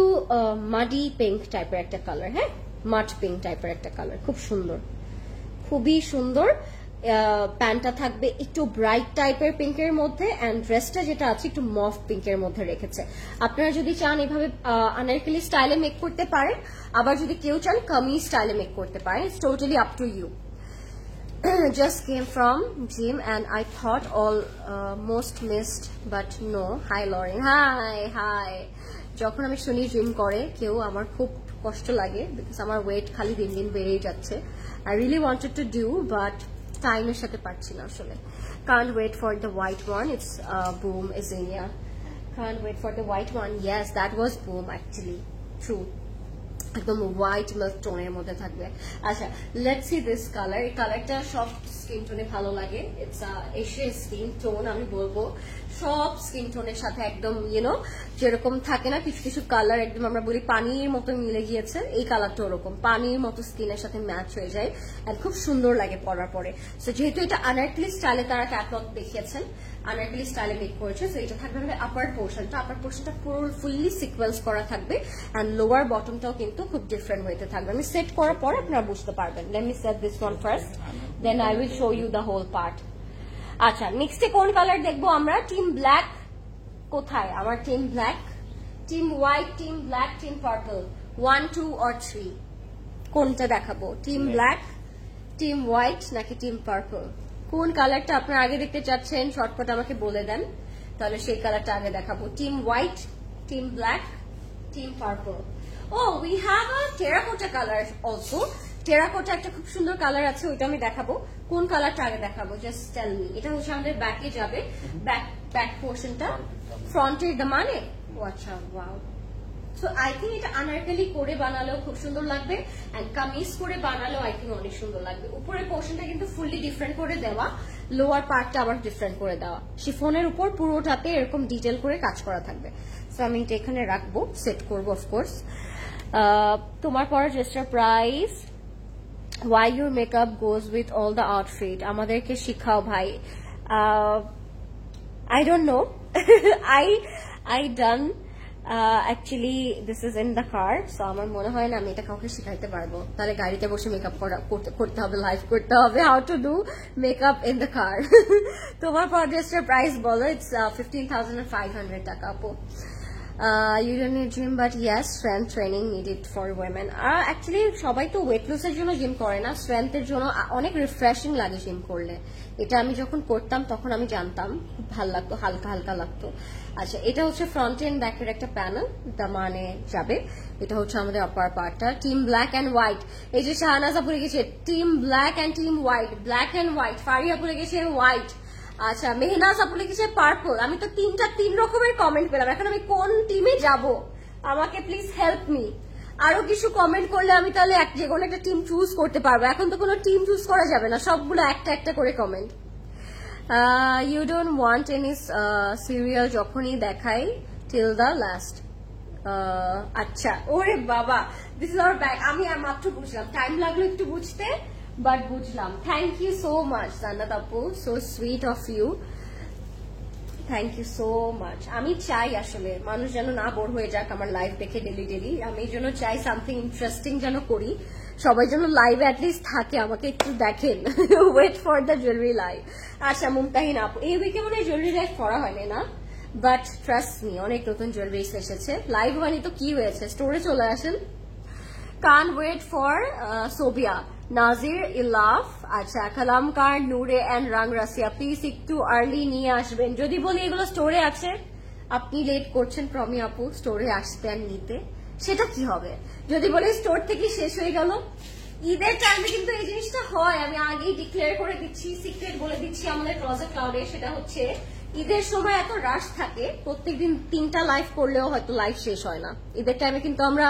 মাডি পিঙ্ক টাইপের একটা কালার। হ্যাঁ, মাট পিঙ্ক টাইপের একটা কালার, খুব সুন্দর, খুবই সুন্দর। প্যান্টটা থাকবে একটু ব্রাইট টাইপের পিঙ্কের মধ্যে অ্যান্ড ড্রেসটা যেটা আছে একটু মফ পিঙ্কের মধ্যে রেখেছে। আপনারা যদি চান এভাবে আনারকলি স্টাইলে মেক করতে পারেন, আবার যদি কেউ চান কামিজ স্টাইলে মেক করতে পারেন। It's totally up to you. Just came from gym and I thought almost missed, but no. Hi Lauren. Hi. যখন আমি শুনি জিম করে কেউ আমার খুব কষ্ট লাগে, বিকজ আমার ওয়েট খালি দিন দিন বেড়েই যাচ্ছে। I really wanted to do but টাইমের সাথে পারছি না আসলে। Can't wait for the white one. It's Boom Azania. Can't wait for the white one. Yes, that was Boom actually. True. একদম হোয়াইট মিল্ক টোনের মধ্যে থাকবে। আচ্ছা, লেটস সি দিস কালার। এই কালারটা সব স্কিন টোনে ভালো লাগে, ইটস এশিয়ান স্কিন টোন। আমি বলবো সব স্কিন টোনের সাথে একদম যেরকম থাকে না কিছু কিছু কালার একদম আমরা বলি পানির মতো মিলে গিয়েছে, এই কালারটা ওরকম পানির মতো স্কিনের সাথে ম্যাচ হয়ে যায় এন্ড খুব সুন্দর লাগে পরার পরে। সো যেহেতু এটা আনারকলি স্টাইলে তারা ক্যাটলগ দেখিয়েছেন, আনারকলি স্টাইলে মেক করেছে, সো এটা থাকবে হবে আপার পোর্শনটা পুরো ফুললি সিকোয়েন্স করা থাকবে এন্ড লোয়ার বটমটাও কিন্তু খুব ডিফারেন্ট হইতে থাকবে। আমি সেট করার পর আপনারা বুঝতে পারবেন। Let me set this one first, then I will show you the whole part. আচ্ছা, নেক্সটে কোন কালার দেখবো আমরা? টিম ব্ল্যাক কোথায়? আমার team black, team white, team black, team purple, 1, 2 or 3 কোনটা দেখাবো? টিম ব্ল্যাক, টিম হোয়াইট নাকি টিম পার্পল? কোন কালারটা আপনারা আগে দেখতে চাচ্ছেন শর্টকাট আমাকে বলে দেন, তাহলে সেই কালারটা আগে দেখাবো। Team white, team black, team purple. Oh we have a terracotta colour also. Terracotta একটা খুব সুন্দর কালার আছে, ওইটা আমি দেখাবো। কোন কালারটা আগে দেখাবো জাস্ট টেল মি। এটা হচ্ছে আমাদের ব্যাকে যাবে, ব্যাক পোর্শনটা ফ্রন্টের মানে। ও আচ্ছা, ওয়াও। সো আই থিঙ্ক এটা আনারকলি করে বানালেও খুব সুন্দর লাগবে এন্ড কামিজ করে বানালেও আই থিঙ্ক অনেক সুন্দর লাগবে। উপরের পোর্শনটা কিন্তু ফুললি ডিফারেন্ট করে দেওয়া, লোয়ার পার্টটা আবার ডিফারেন্ট করে দেওয়া। শিফনের উপর পুরোটাতে এরকম ডিটেল করে কাজ করা থাকবে। সো আমি এটা এখানে রাখবো, সেট করবো অফকোর্স। তোমার পরে ড্রেসটার price, why your makeup goes with all the outfit, আমাদেরকে শিখাও ভাই। I don't know. I done actually this is in the car, so আমার মনে হয় না আমি এটা কাউকে শিখাইতে পারবো। তাহলে গাড়িতে বসে মেকআপ করতে হবে, লাইভ করতে হবে, how to do makeup in the car. তোমার ড্রেসটার প্রাইস বলো। ইটস 15,500 টাকা আপু। You don't need gym, but yes, strength training needed for women. Actually সবাই তো ওয়েট লসের জন্য জিম করে না, স্ট্রেংথের জন্য অনেক রিফ্রেশিং লাগে জিম করলে। এটা আমি যখন করতাম তখন আমি জানতাম, খুব ভালো লাগতো, হালকা হালকা লাগতো। আচ্ছা, এটা হচ্ছে ফ্রন্ট এন্ড ব্যাকের একটা প্যানেল, মানে যাবে। এটা হচ্ছে আমাদের আপার পার্টটা। টিম ব্ল্যাক অ্যান্ড হোয়াইট, এই যে শাহনাজ আপু লিখেছে team black and team white, black and white. Faria আপু লিখেছে হোয়াইট। আচ্ছা, মেহনাজ আপু লিখেছে পার্পল। আমি তো তিন রকমের কমেন্ট পেলাম, এখন আমি কোন টিমে যাব? আমাকে প্লিজ হেল্প মি। আরো কিছু কমেন্ট করলে আমি তাহলে যে কোনো একটা টিম চুজ করতে পারবো। এখন তো কোনো টিম চুজ করা যাবে না, সবগুলো একটা একটা করে comment. You don't want any serial যখনই দেখাই টিল দ্য লাস্ট। আচ্ছা, ওরে বাবা, দিস ইজ আওয়ার ব্যাক। আমি মাত্র বুঝলাম, টাইম লাগলো একটু বুঝতে, বাট বুঝলাম। Thank you so much Jannat আপু, so sweet of you, thank you so much. আমি চাই আসলে মানুষ যেন না বোর হয়ে যাক আমার লাইভ দেখে ডেলি। আমি এই জন্য চাই সামথিং ইন্টারেস্টিং যেন করি, সবাই যেন লাইভে অ্যাটলিস্ট থাকে, আমাকে একটু দেখেন। Wait for the jewellery live. আচ্ছা, মুমতাহিন আপু, এই উইকে মনে হয় জুয়েলারি লাইভ করা হয়নি না, বাট ট্রাস্ট মি অনেক নতুন জুয়েলারি এসেছে। লাইভ হয়নি তো কি হয়েছে, স্টোরে চলে আসেন। কান ওয়েট ফর সোবিয়া, নাজির, ইলাফ, আচ্ছা, কালামকার, নূরে এন্ড রাং রাসিয়া, প্লিজ একটু আর্লি নিয়ে আসবেন। যদি বলি এগুলো স্টোরে আছে, আপনি লেট করছেন প্রমি আপু স্টোরে আসতে আর নিতে, সেটা কি হবে? যদি বলি স্টোর থেকে শেষ হয়ে গেল, ঈদের টাইমে কিন্তু এই জিনিসটা হয়। আমি আগেই ডিক্লেয়ার করে দিচ্ছি, সিক্রেট বলে দিচ্ছি আমাদের ক্লজেট ক্লাউডে, সেটা হচ্ছে ঈদের সময় এত রাশ থাকে, প্রত্যেকদিন 3টা লাইভ করলেও হয়তো লাইভ শেষ হয় না। ঈদের টাইমে কিন্তু আমরা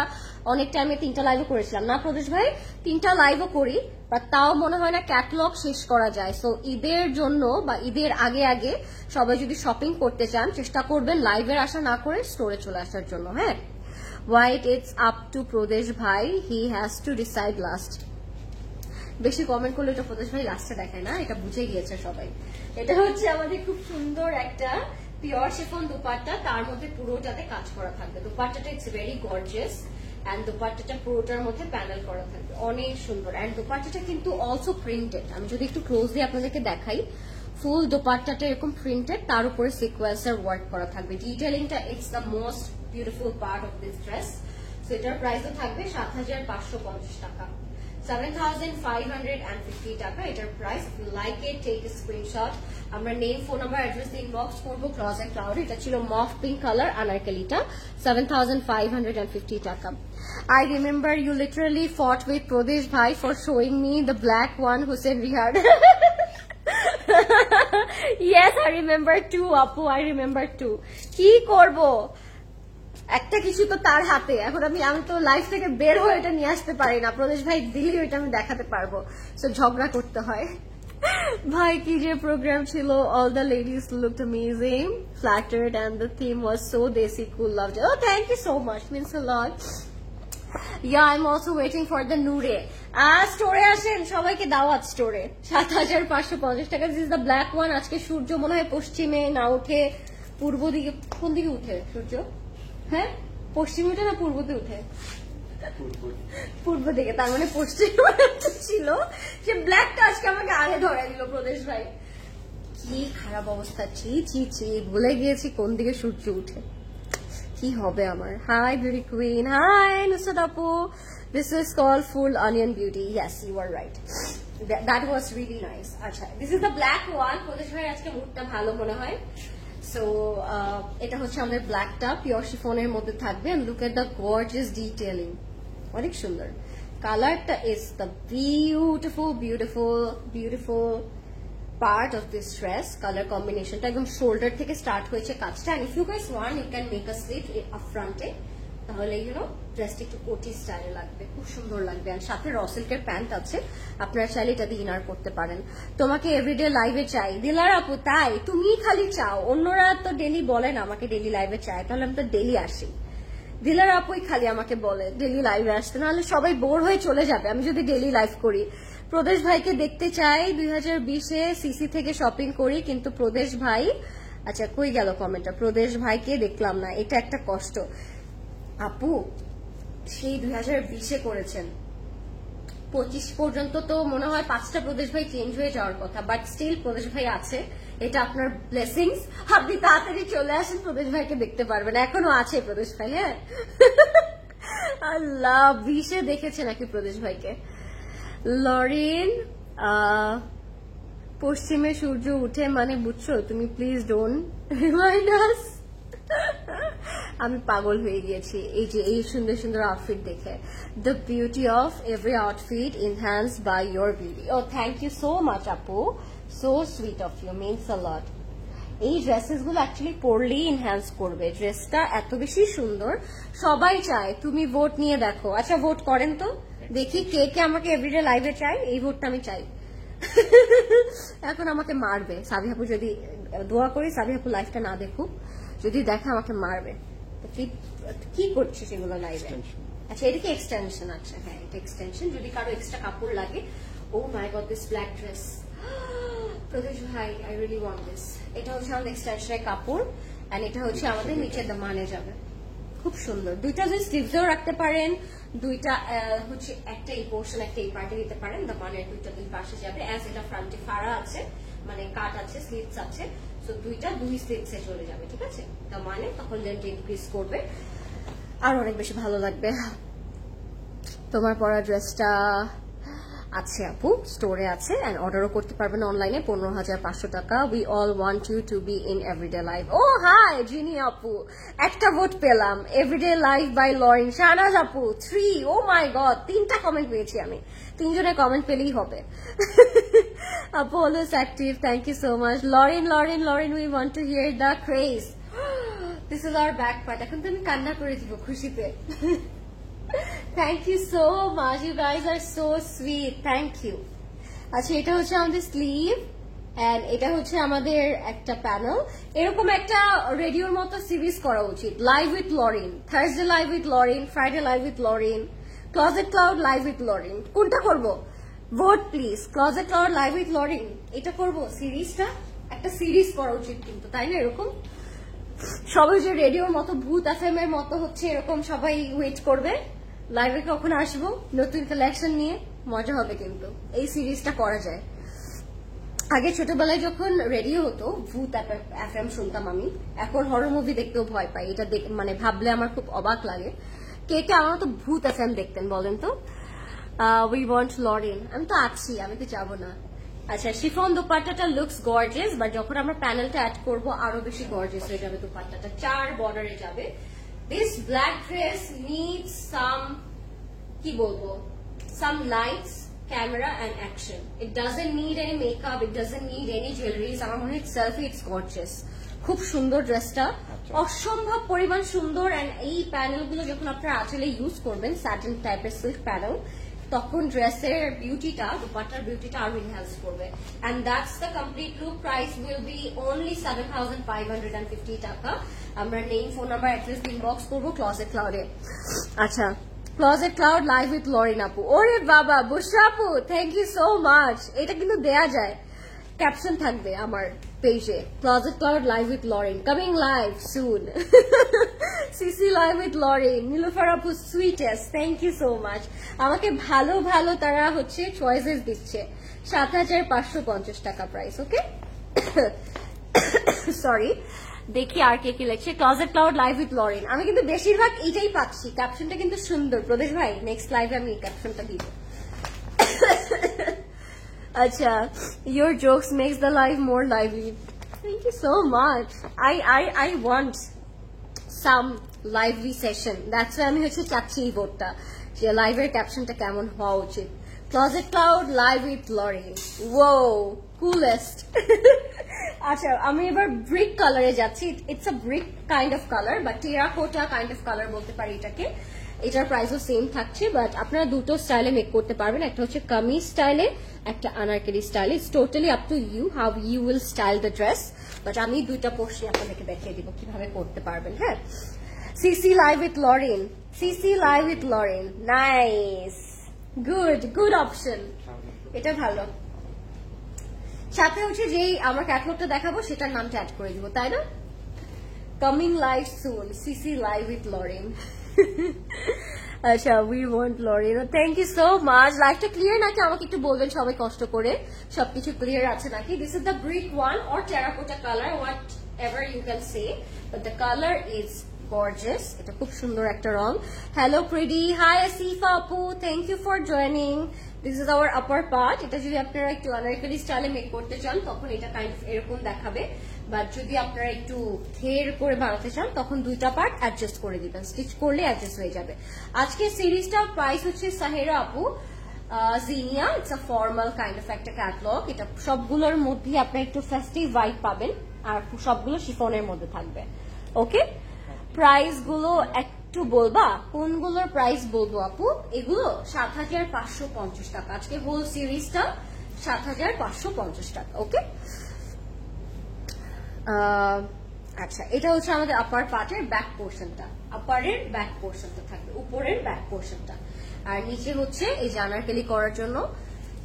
অনেক টাইমে 3টা লাইভও করেছিলাম না প্রদেশ ভাই? 3টা লাইভও করি, বাট তাও মনে হয় না ক্যাটালগ শেষ করা যায়। সো ঈদের জন্য বা ঈদের আগে সবাই যদি শপিং করতে চান, চেষ্টা করবেন লাইভের আশা না করে স্টোরে চলে আসার জন্য। হ্যাঁ, হোয়াইট, ইটস আপ টু প্রদেশ ভাই, he has to decide last. বেশি কমেন্ট করলে এটা প্রদেশ ভাই লাস্টে দেখায় না, এটা বুঝে গিয়েছে সবাই। এটা হচ্ছে আমাদের খুব সুন্দর একটা পিওর শিফন দুপাট্টা, তার মধ্যে পুরোটাতে কাজ করা থাকবে। দুপাট্টাটা ইটস ভেরি গর্জিয়াস এন্ড দুপাট্টাটা পুরোটার মধ্যে প্যানেল করা থাকবে, অনেক সুন্দর। এন্ড দুপাট্টাটা কিন্তু অলসো প্রিন্টেড। আমি যদি একটু ক্লোজলি আপনাদেরকে দেখাই, ফুল দুপাট্টাটা এরকম প্রিন্টেড, তার উপরে সিকোয়েন্সের ওয়ার্ক করা থাকবে। ডিটেইলিংটা it's the most beautiful part of this dress. So এটার প্রাইসও থাকবে 7,550 টাকা, 7,550 টাকা এটার price. If you like it, take a screenshot. আমরা name, phone number, address inbox করবো। ক্লজেট ক্লাউড, এটা ছিল মফ পিঙ্ক কালার আনারকলিটা, 7,550 টাকা। I remember you literally fought with Pradesh Bhai for showing me the black one, Hussein Rihad. Yes, I remember too, Apu, I remember too. কি করবো, একটা কিছু তো তার হাতে। এখন আমি তো লাইফ থেকে বের হয়ে এটা নিয়ে আসতে পারি না, প্রদেশ ভাই দিলি ওইটা আমি দেখাতে পারবো, সো ঝগড়া করতে হয়। ভাই কি যে প্রোগ্রাম ছিল, all the ladies looked amazing, flattered, and the theme was so desi cool, loved it. Oh, thank you so much, means a lot. Yeah, I'm also waiting for the Noore. স্টোরে আসেন, সবাইকে দাওয়াত স্টোরে। 7,550 টাকা। This is the black one. আজকে সূর্য মনে হয় পশ্চিমে না উঠে পূর্ব দিকে, কোন দিকে উঠে সূর্য? হ্যাঁ, পশ্চিমে উঠে না পূর্বতে উঠে? পূর্ব দিকে, তার মানে পশ্চিম ছিল। সে ব্ল্যাকটা আজকে আমাকে আগে ধরে দিল প্রদেশ ভাই। কি খারাপ অবস্থা, ছি ছি ছি, ভুলে গিয়েছি কোন দিকে সূর্য উঠে। কি হবে আমার। Hi beauty queen, hi Nusrat আপু। This is called full onion beauty. Yes, you are right, that was really nice. আচ্ছা, this is the black one. Pradesh ভাই আজকে মুডটা ভালো মনে হয়। সো এটা হচ্ছে আমাদের ব্ল্যাকটা, পিওর শিফনের মধ্যে থাকবে। And look at the gorgeous detailing, অনেক সুন্দর। কালারটা is the beautiful beautiful beautiful part of this dress. Color combination টা একদম শোল্ডার থেকে স্টার্ট হয়েছে কাজটা। and if you guys want you can make a slit up front এ, তাহলে ড্রেসটা একটু কোটি স্টাইলে লাগবে, খুব সুন্দর লাগবে। আর সাথে র সিল্কের প্যান্ট আছে, আপনারা চাইলে এটা দিয়ে ইনার করতে পারেন। তোমাকে এভরিডে লাইভে চাই দিলার আপু, তাই তুমি খালি চাও? অন্যরা তো ডেলি বলে না আমাকে ডেলি লাইভে চাই, তাহলে আমি তো ডেলি আসি। দিলার আপুই খালি আমাকে বলে ডেলি লাইভে আসতে, নাহলে সবাই বোর হয়ে চলে যাবে আমি যদি ডেলি লাইভ করি। প্রদেশ ভাইকে দেখতে চাই, 2020-এ সিসি থেকে শপিং করি, কিন্তু প্রদেশ ভাই, আচ্ছা কই গেল কমেন্টটা? প্রদেশ ভাইকে দেখলাম না, এটা একটা কষ্ট। আপু সেই 2020-এ করেছেন, 25 পর্যন্ত তো মনে হয় 5টা প্রদেশ ভাই চেঞ্জ হয়ে যাওয়ার কথা, বাট স্টিল প্রদেশ ভাই আছে, এটা আপনার ব্লেসিংস। আপনি তাড়াতাড়ি চলে আসেন, প্রদেশ ভাইকে দেখতে পারবেন, এখনো আছে প্রদেশ ভাই। হ্যাঁ, আল্লাহ, 20-এ দেখেছে নাকি প্রদেশ ভাইকে? লরিন, পশ্চিমে সূর্য উঠে মানে বুঝছো তুমি, প্লিজ ডোন্ট রিমাইন্ড আস। আমি পাগল হয়ে গিয়েছি এই সুন্দর সুন্দর আউটফিট দেখে। The beauty of every outfit enhanced by your beauty. Oh thank you so much আপু, so sweet of you, means a lot. এই ড্রেসেস গুলো অ্যাকচুয়ালি পরলেই এনহ্যান্স করবে, ড্রেসটা এত বেশি সুন্দর। সবাই চায়, তুমি ভোট নিয়ে দেখো। আচ্ছা ভোট করেন তো দেখি, কে কে আমাকে এভরিডে লাইভে চাই? এই ভোটটা আমি চাই। এখন আমাকে মারবে সাবিহাপু, যদি দোয়া করি সাবিহাপু লাইভটা না দেখুক, যদি দেখে আমাকে মারবে। কি করছে সেগুলো লাইভে? আচ্ছা এটা কি এক্সটেনশন? আচ্ছা হ্যাঁ, এটা এক্সটেনশন। যদি কারো এক্সট্রা কাপড় লাগে, ও my god this black dress, প্রদেশ ভাই আই রিয়েলি ওয়ান্ট দিস। এটা হচ্ছে আমাদের এক্সটেনশনের কাপড়, এন্ড এটা হচ্ছে আমাদের নিচে দামানে যাবে, খুব সুন্দর। দুইটা যে স্লিভসও রাখতে পারেন, দুইটা হচ্ছে একটা এই পোর্শন একটা এই পার্টে দিতে পারেন, দামানের দুইটা দুই পাশে যাবে। অ্যাজ এটা ফ্রন্টে ফাড়া আছে, মানে কাট আছে, স্লিভস আছে, সো দুইটা দুই স্লিভসে চলে যাবে, ঠিক আছে? দামানে তখন লেন্থ ইনক্রিজ করবে, আর অনেক বেশি ভালো লাগবে। তোমার পরা ড্রেসটা আছে আপু, স্টোরে আছে, এন্ড অর্ডারও করতে পারবেন অনলাইনে, 15,500 টাকা। We all want you to be in everyday life. Oh hi Jini আপু, একটা ভোট পেলাম। Everyday life by Lorin. Shahnaz আপু 3, ও মাই গড, 3টা কমেন্ট পেয়েছি আমি, 3 জনের কমেন্ট পেলেই হবে। আপু always active, thank you so much. Lorin Lorin Lorin, we want to hear the craze. This is our back part. এখন তো আমি কান্না করে দিব খুশিতে। Thank you so much, you guys are so sweet, thank you. আচ্ছা এটা হচ্ছে আমাদের স্লিভ, এন্ড এটা হচ্ছে আমাদের একটা প্যানেল। এরকম একটা রেডিওর মতো সিরিজ করা উচিত, live with Lorin, Thursday live with Lorin, Friday live with Lorin, closet cloud live with Lorin. কোনটা করব? Vote please, closet cloud live with Lorin, এটা করব। সিরিজটা একটা সিরিজ করা উচিত কিন্তু, তাই না? এরকম সবাই যে রেডিওর মতো, ভূত এফএম এর মতো হচ্ছে, এরকম সবাই ওয়েট করবে লাইভে কখন আসবো নতুন কালেকশন নিয়ে, মজা হবে কিন্তু। এই সিরিজটা করা যায়। আগে ছোটবেলায় যখন রেডিও হতো, ভূত এফএম শুনতাম আমি, এখন হরর মুভি দেখতেও ভয় পাই। এটা মানে ভাবলে আমার খুব অবাক লাগে। কে কে আমার তো ভূত এফএম দেখতেন বলেন তো? We want Lorin. আমি তো আছি, আমি তো যাবো না। আচ্ছা শিফন দোপাট্টাটা লুকস গর্জিয়াস, বাট যখন আমরা প্যানেলটা অ্যাড করবো আরো বেশি গর্জিয়াস হয়ে যাবে। দোপাট্টাটা 4 বর্ডারে যাবে। This black dress needs some, কি বলবো, some lights, camera and action. It doesn't need any makeup, it doesn't need any jewelries. আমার মনে হয় selfie it's gorgeous. খুব সুন্দর ড্রেসটা, অসম্ভব পরিমাণ সুন্দর। এন্ড এই প্যানেলগুলো যখন আপনারা আসলে ইউজ করবেন, স্যাটিন টাইপের সিল্ক প্যানেল, তখন ড্রেসের বিউটিটা, দুপাট্টার বিউটিটা আরো এনহ্যান্স করবে। And that's the complete look. Price will be only 7550 টাকা। আমরা name, phone number, address inbox করবো ক্লজেট ক্লাউডে। আচ্ছা, closet cloud live with Lorin আপু। ওরে বাবা, বুশরা আপু, থ্যাংক ইউ সো মাচ। এটা কিন্তু দেয়া যায়, ক্যাপশন থাকবে আমার পেজে, closet cloud live with Lorin, coming live soon. CC live with Lorin, Nilufar আপু sweetest, thank you so much. আমাকে ভালো ভালো তারা হচ্ছে চয়েসেস দিচ্ছে। 7550 টাকা প্রাইস। ওকে, সরি, দেখি আর কে কি লেখছে। ক্লজেট ক্লাউড লাইভ উইথ লরিন, আমি কিন্তু বেশিরভাগ এইটাই পাচ্ছি। ক্যাপশনটা কিন্তু সুন্দর। প্রদেশ ভাই, নেক্সট লাইভে আমি এই ক্যাপশনটা দিব। আচ্ছা, your jokes makes the life more lively. Thank you so much. I want some lively session. That's why আমি হচ্ছে চাচ্ছি এই ভোটটা, যে লাইভের ক্যাপশনটা কেমন হওয়া উচিত। Closet cloud live with Lorin, wow, coolest. আচ্ছা, আমি এবার ব্রিক কালারে যাচ্ছি। It's a brick kind of colour, বা টেরাকোটা কাইন্ড অফ কালার বলতে পারি এটাকে। এটার প্রাইসও সেম থাকছে, বাট আপনারা দুটো স্টাইলে মেক করতে পারবেন। একটা হচ্ছে কামিজ স্টাইলে, একটা আনারকলি স্টাইলে। It's totally up to you how you will style the dress, but আমি দুইটা পোর্শন আপনাদেরকে দেখিয়ে দিব কিভাবে করতে পারবেন। হ্যাঁ, CC live with Lorin, CC live with Lorin, nice, good, good option, এটা ভালো। সাথে হচ্ছে যেই আমার ক্যাটলগটা দেখাবো সেটার নামটা অ্যাড করে দিব, তাই না? Coming live soon, CC live with Lorin. আচ্ছা, we want Lorin, thank you so much. লাইভটা ক্লিয়ার নাকি আমাকে একটু বলবেন সবাই কষ্ট করে, সবকিছু ক্লিয়ার আছে নাকি? This is the brick one or terracotta colour, whatever you can say, but the colour is gorgeous. এটা খুব সুন্দর একটা রং। হ্যালো প্রিডি, হাই আসিফা আপু, thank you for joining. This is our upper part. এটা যদি আপনারা একটু আনারকলি স্টাইলে মেক করতে চান তখন এটা কাইন্ড অফ এরকম দেখাবে, বাট যদি আপনারা একটু ঘের করে বানাতে চান তখন দুইটা পার্ট অ্যাডজাস্ট করে দিবেন, স্টিচ করলে অ্যাডজাস্ট হয়ে যাবে। আজকে সিরিজটার প্রাইস হচ্ছে সাহেরা আপু Zinnia, it's a formal kind of একটা ক্যাটলগ। এটা সবগুলোর মধ্যে আপনারা একটু ফেস্টিভ ভাইব পাবেন, আর সবগুলো শিফনের মধ্যে থাকবে। ওকে, প্রাইস গুলো একটু বলবা, কোনগুলোর প্রাইস বলবো আপু? এগুলো 7550 টাকা। আজকে হোল সিরিজটা 7550 টাকা। ওকে, আচ্ছা, এটা হচ্ছে আমাদের আপার পার্টের ব্যাক পোর্শনটা। আপারের ব্যাক পোর্শনটা থাকবে, উপরের ব্যাক পোর্শনটা, আর নিচে হচ্ছে এই যে আনারকলি করার জন্য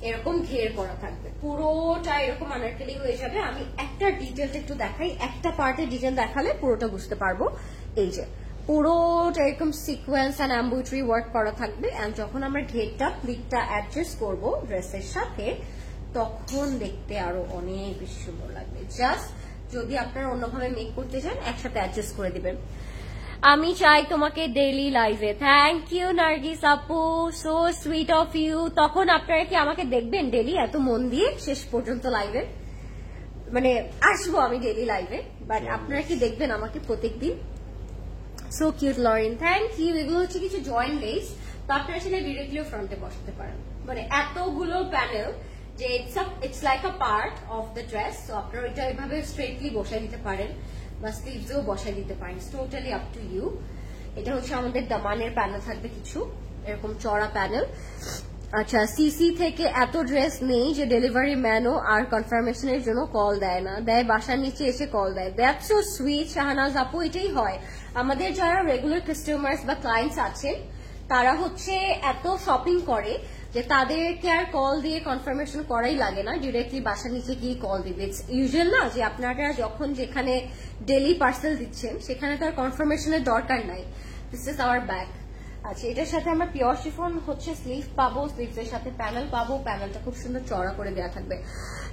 এরকম ঘের করা থাকবে। পুরোটা এরকম আনারকলি হয়ে যাবে। আমি একটা ডিটেলটা একটু দেখাই, একটা পার্টের ডিটেল দেখালে পুরোটা বুঝতে পারবো। এই যে পুরোটা এরকম সিকোয়েন্স এন্ড এমব্রয়ডারি ওয়ার্ক করা থাকবে। এন্ড যখন আমরা ঘেরটা প্লিটটা অ্যাডজাস্ট করব ড্রেসের সাথে, তখন দেখতে আরো অনেক বেশি সুন্দর লাগবে। জাস্ট যদি আপনারা অন্যভাবে মেক করতে চান একসাথে অ্যাডজাস্ট করে দিবেন। আমি চাই তোমাকে ডেইলি লাইভে। থ্যাংক ইউ নার্গিস আপু, সো সুইট অফ ইউ। তখন আপনারা কি আমাকে দেখবেন ডেইলি এত মন দিয়ে শেষ পর্যন্ত লাইভে? মানে আসবো আমি ডেইলি লাইভে, বাট আপনারা কি দেখবেন আমাকে প্রত্যেকদিন? So cute Lorin, thank you. এগুলো হচ্ছে কিছু জয়েন্ট লেস, তো আপনারা সেটা ডিরেক্টলিও ফ্রন্টে বসাতে পারেন। মানে এতগুলো প্যানেল যে it's like a part of the dress, তো আপনারা এটা এইভাবে স্ট্রেটলি বসাই দিতে পারেন বা স্লিভসেও বসাই দিতে পারেন, টোটালি আপ টু ইউ। এটা হচ্ছে আমাদের দামানের প্যানেল থাকবে কিছু এরকম চড়া প্যানেল। আচ্ছা, সিসি থেকে এত ড্রেস নেই যে ডেলিভারি ম্যানও আর কনফার্মেশনের জন্য কল দেয় না, দেয় বাসার নিচে এসে কল দেয়। দ্যাটস সো সুইট শাহনাজ আপু। এটাই হয়, আমাদের যারা রেগুলার কাস্টমার্স বা ক্লায়েন্টস আছেন তারা হচ্ছে এত শপিং করে যে তাদেরকে আর কল দিয়ে কনফার্মেশন করাই লাগে না, ডিরেক্টলি বাসার নিচে গিয়ে কল দিবে। ইটস ইউজুয়াল না যে আপনারা যখন যেখানে ডেলি পার্সেল দিচ্ছেন সেখানে তো আর কনফার্মেশনের দরকার নাই। This is hour bag. আচ্ছা, এটার সাথে আমরা পিওর শিফন হচ্ছে স্লিভ পাবো, স্লিভসের সাথে প্যানেল পাবো। প্যানেলটা খুব সুন্দর চড়া করে দেওয়া থাকবে।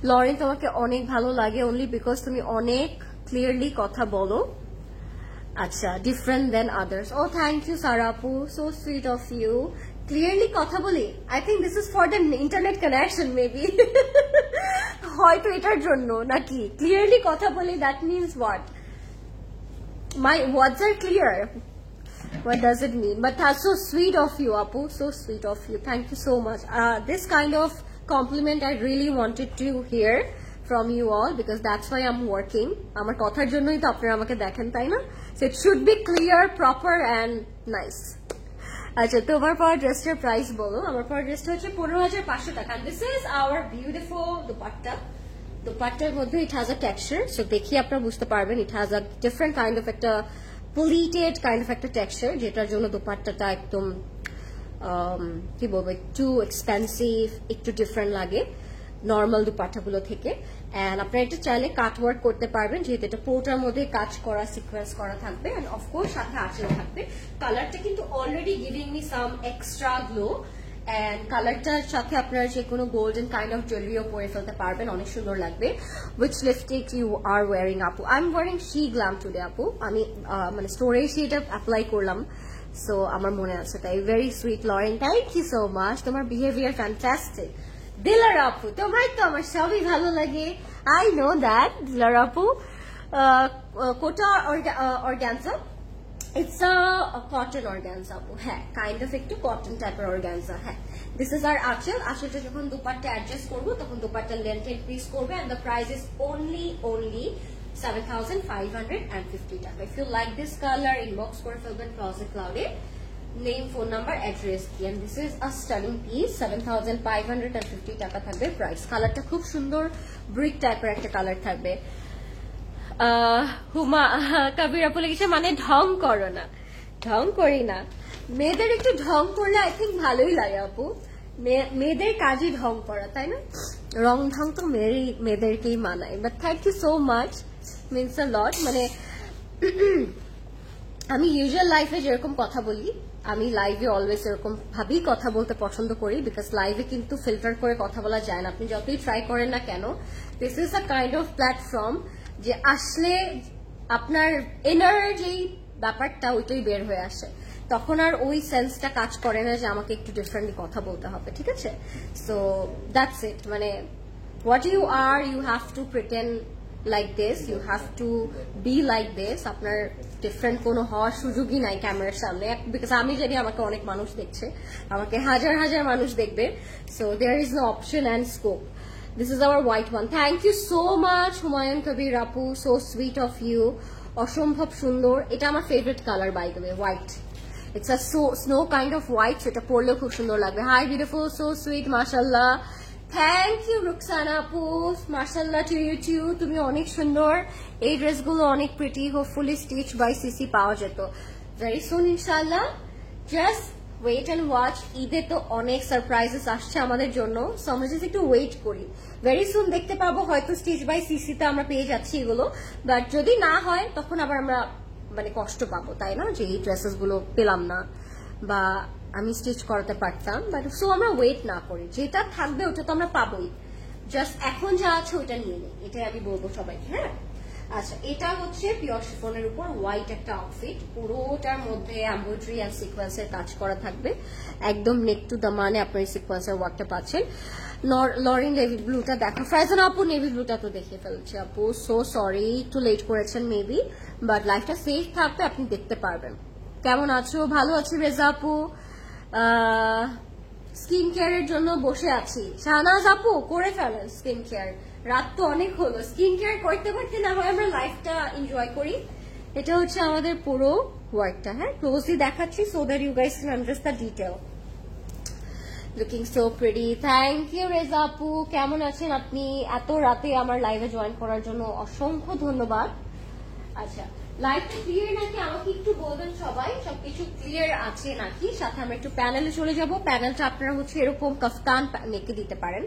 লরিন, তোমাকে অনেক ভালো লাগে অনলি বিকজ তুমি অনেক ক্লিয়ারলি কথা বলো। আচ্ছা, different then others. Oh thank you Sara আপু, so sweet of you. Clearly কথা বলি, I think this is for the internet connection maybe, হয়তো এটার জন্য নাকি। ক্লিয়ারলি কথা বলি that means what? My words are clear. What does it mean? But that's so sweet of you, Apu. So sweet of you. Thank you so much. This kind of compliment I really wanted to hear from you all because that's why I'm working. আমার কথার জন্যই তো আপনারা আমাকে দেখেন তাই না? So it should be clear, proper and nice. আচ্ছা তোমার পর ড্রেসটার প্রাইস বলো। আমার পর ড্রেসটা হচ্ছে 15,500 টাকা। This is our beautiful dupatta. দুপাট্টার মধ্যে it has a texture, so দেখি আপনারা বুঝতে পারবেন it has a different kind of একটা pleated kind of একটা texture যেটার জন্য দুপাট্টাটা একদম কি বলবো একটু এক্সপেন্সিভ একটু ডিফারেন্ট লাগে নর্মাল দুপাট্টাগুলো থেকে। এন্ড আপনারা এটা চাইলে কাট ওয়ার্ক করতে পারবেন যেহেতু এটা পুরোটার মধ্যে কাজ করা সিকোয়েন্স করা থাকবে এন্ড অফকোর্স সাথে আঁচল থাকবে। কালারটা কিন্তু already giving me some extra glow and কালারটার সাথে আপনারা যে কোনো গোল্ডেন কাইন্ড অফ জুয়েলারিও পরে ফেলতে পারবেন, অনেক সুন্দর লাগবে। Which lipstick you are wearing আপু? I am wearing She Glam today আপু। আমি মানে স্টোরে এটা অ্যাপ্লাই করলাম, সো আমার মনে আছে তাই। Very sweet Lauren, thank you so much. তোমার বিহেভিয়ার ফ্যান্টাস্টিক। দিলার আপু তোমার তো আমার সবই ভালো লাগে, আই নো দ্যাট। দিলার আপু Kota organza, it's a cotton organza আপু, হ্যাঁ কাইন্ড অফ একটু কটন টাইপের অর্গানজা। হ্যাঁ দিস ইজ আর আঁচল। আঁচলটা যখন দুপাট্টা অ্যাডজাস্ট করবো তখন দুপাট্টার লেন্থ ইনক্রিজ করবে and the price is only 7,550 টাকা। If you like this colour inbox করে ফেলবেন ক্লজেট ক্লাউডে, নেম ফোন নাম্বার অ্যাড্রেস কি। And this is a stunning piece, 7,550 টাকা থাকবে প্রাইস। কালারটা খুব সুন্দর ব্রিক টাইপের একটা কালার থাকবে। হুমা কবির আপু লিখেছে মানে ঢং করো না। ঢং করি না, মেয়েদের একটু ঢং করলে আই থিঙ্ক ভালোই লাগে আপু। মেয়েদের কাজই ঢং করা তাই না? রং ঢং তো মেয়েদেরকেই মানায়। But thank you so much, means a lot. মানে আমি ইউজুয়াল লাইফে যেরকম কথা বলি আমি লাইভে অলওয়েজ এরকম ভাবেই কথা বলতে পছন্দ করি বিকজ লাইভে কিন্তু ফিল্টার করে কথা বলা যায় না, আপনি যতই ট্রাই করেন না কেন। This is a kind of platform যে আসলে আপনার এনার্জি ব্যাপারটা ওইটাই বের হয়ে আসে, তখন আর ওই সেন্সটা কাজ করে না যে আমাকে একটু ডিফারেন্টলি কথা বলতে হবে, ঠিক আছে? So that's it. মানে what you are you have to pretend like this, you have to be like this. আপনার ডিফারেন্ট কোনো হওয়ার সুযোগই নাই ক্যামেরার সামনে, বিকজ আমি জানি আমাকে অনেক মানুষ দেখছে, আমাকে হাজার হাজার মানুষ দেখবে। So there is no option and scope. This is our white one. Thank you so much, Humayun Kabir Apu. So sweet of you. অসম্ভব সুন্দর। এটা আমার favourite colour by the way, white. It's a snow kind of white, সেটা পরলেও খুব সুন্দর লাগবে। হাই বিউটিফুল, সো সুইট, মাশাআল্লাহ। থ্যাংক ইউ রুকসানা আপু, মাশাআল্লাহ টু ইউ টু। তুমি অনেক সুন্দর। এই ড্রেসগুলো অনেক pretty. Hopefully stitch by CC পাওয়া যেত ভেরি সুন ইনশাআল্লাহ। Just wait and watch. ঈদে তো অনেক সারপ্রাইজেস আসছে আমাদের জন্য, সো আমরা জাস্ট একটু ওয়েট করি। ভেরি সুন দেখতে পাবো, হয়তো স্টিচ বাই সিসিতে আমরা পেয়ে যাচ্ছি এগুলো, বাট যদি না হয় তখন আবার আমরা মানে কষ্ট পাবো, তাই না? যে এই ড্রেসেস গুলো পেলাম না বা আমি স্টিচ করাতে পারতাম, বাট সো আমরা ওয়েট না করি, যেটা থাকবে ওটা তো আমরা পাবোই। জাস্ট এখন যা আছে ওটা নিয়ে নেই, এটাই আমি বলবো সবাইকে। হ্যাঁ আচ্ছা, এটা হচ্ছে পিওর শিফনের উপর হোয়াইট একটা আউটফিট, পুরোটার মধ্যে এমব্রয়ডারি এন্ড সিকোয়েন্সের কাজ করা থাকবে, একদম নেক টু দ্য মানে আপনার সিকোয়েন্সের ওয়ার্কটা পাচ্ছেন। লরিন নেভি ব্লুটা দেখো, ফ্রাইজান আপু নেভি ব্লুটা তো দেখে ফেলছে আপু, সো সরি একটু লেট করেছেন মেবি, বাট লাইফটা সেফ থাকবে, আপনি দেখতে পারবেন। কেমন আছো? ভালো আছি রেজা আপু। স্কিন কেয়ারের জন্য বসে আছি। শাহনাজ আপু করে ফেলেন স্কিন কেয়ার, রাত তো অনেক হলো, স্কিন কেয়ার করতে করতে না হয় আমরা লাইফটা এনজয় করি। এটা হচ্ছে আমাদের পুরো ওয়ার্কটা, হ্যাঁ ক্লোজলি দেখাচ্ছি so that you guys can understand the detail. Looking so pretty, thank you Reza আপু। কেমন আছেন আপনি? এত রাতে আমার লাইভে জয়েন করার জন্য অসংখ্য ধন্যবাদ। আচ্ছা, লাইভটা ক্লিয়ার নাকি আমাকে একটু বলবেন সবাই, সবকিছু ক্লিয়ার আছে নাকি? সাথে আমরা একটু প্যানেলে চলে যাব। প্যানেলটা আপনারা হচ্ছে এরকম কাফতান নেকে দিতে পারেন,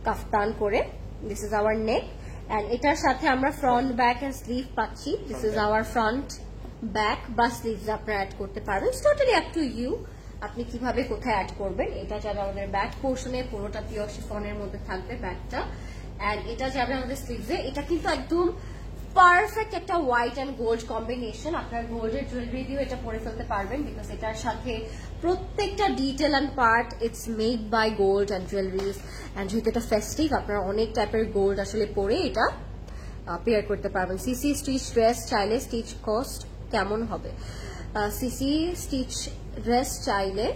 কাফতান করে। This is our neck and এটার সাথে আমরা ফ্রন্ট ব্যাক এন্ড স্লিভ পাচ্ছি। This is our front back বা স্লিভস আপনারা অ্যাড করতে পারবেন, টোটালি আপ টু ইউ আপনি কিভাবে কোথায় অ্যাড করবেন। এটা যাবে আমাদের ব্যাক পোর্শনে, পুরোটা পিওর শিফনের মধ্যে থাকবে ব্যাকটা, এন্ড এটা যাবে আমাদের স্লিভসে। এটা কিন্তু একদম পারফেক্ট একটা হোয়াইট এন্ড গোল্ড কম্বিনেশন, আপনার গোল্ডের জুয়েলারি দিয়েও এটা পরে ফেলতে পারবেন বিকজ এটার সাথে প্রত্যেকটা detail and part it's made by gold and jewelleries. And যেহেতু এটা ফেস্টিভ, আপনারা অনেক টাইপের গোল্ড আসলে পরে এটা পেয়ার করতে পারবেন। সিসি স্টিচ ড্রেস চাইলে স্টিচ কস্ট কেমন হবে? সিসি স্টিচ ড্রেস চাইলে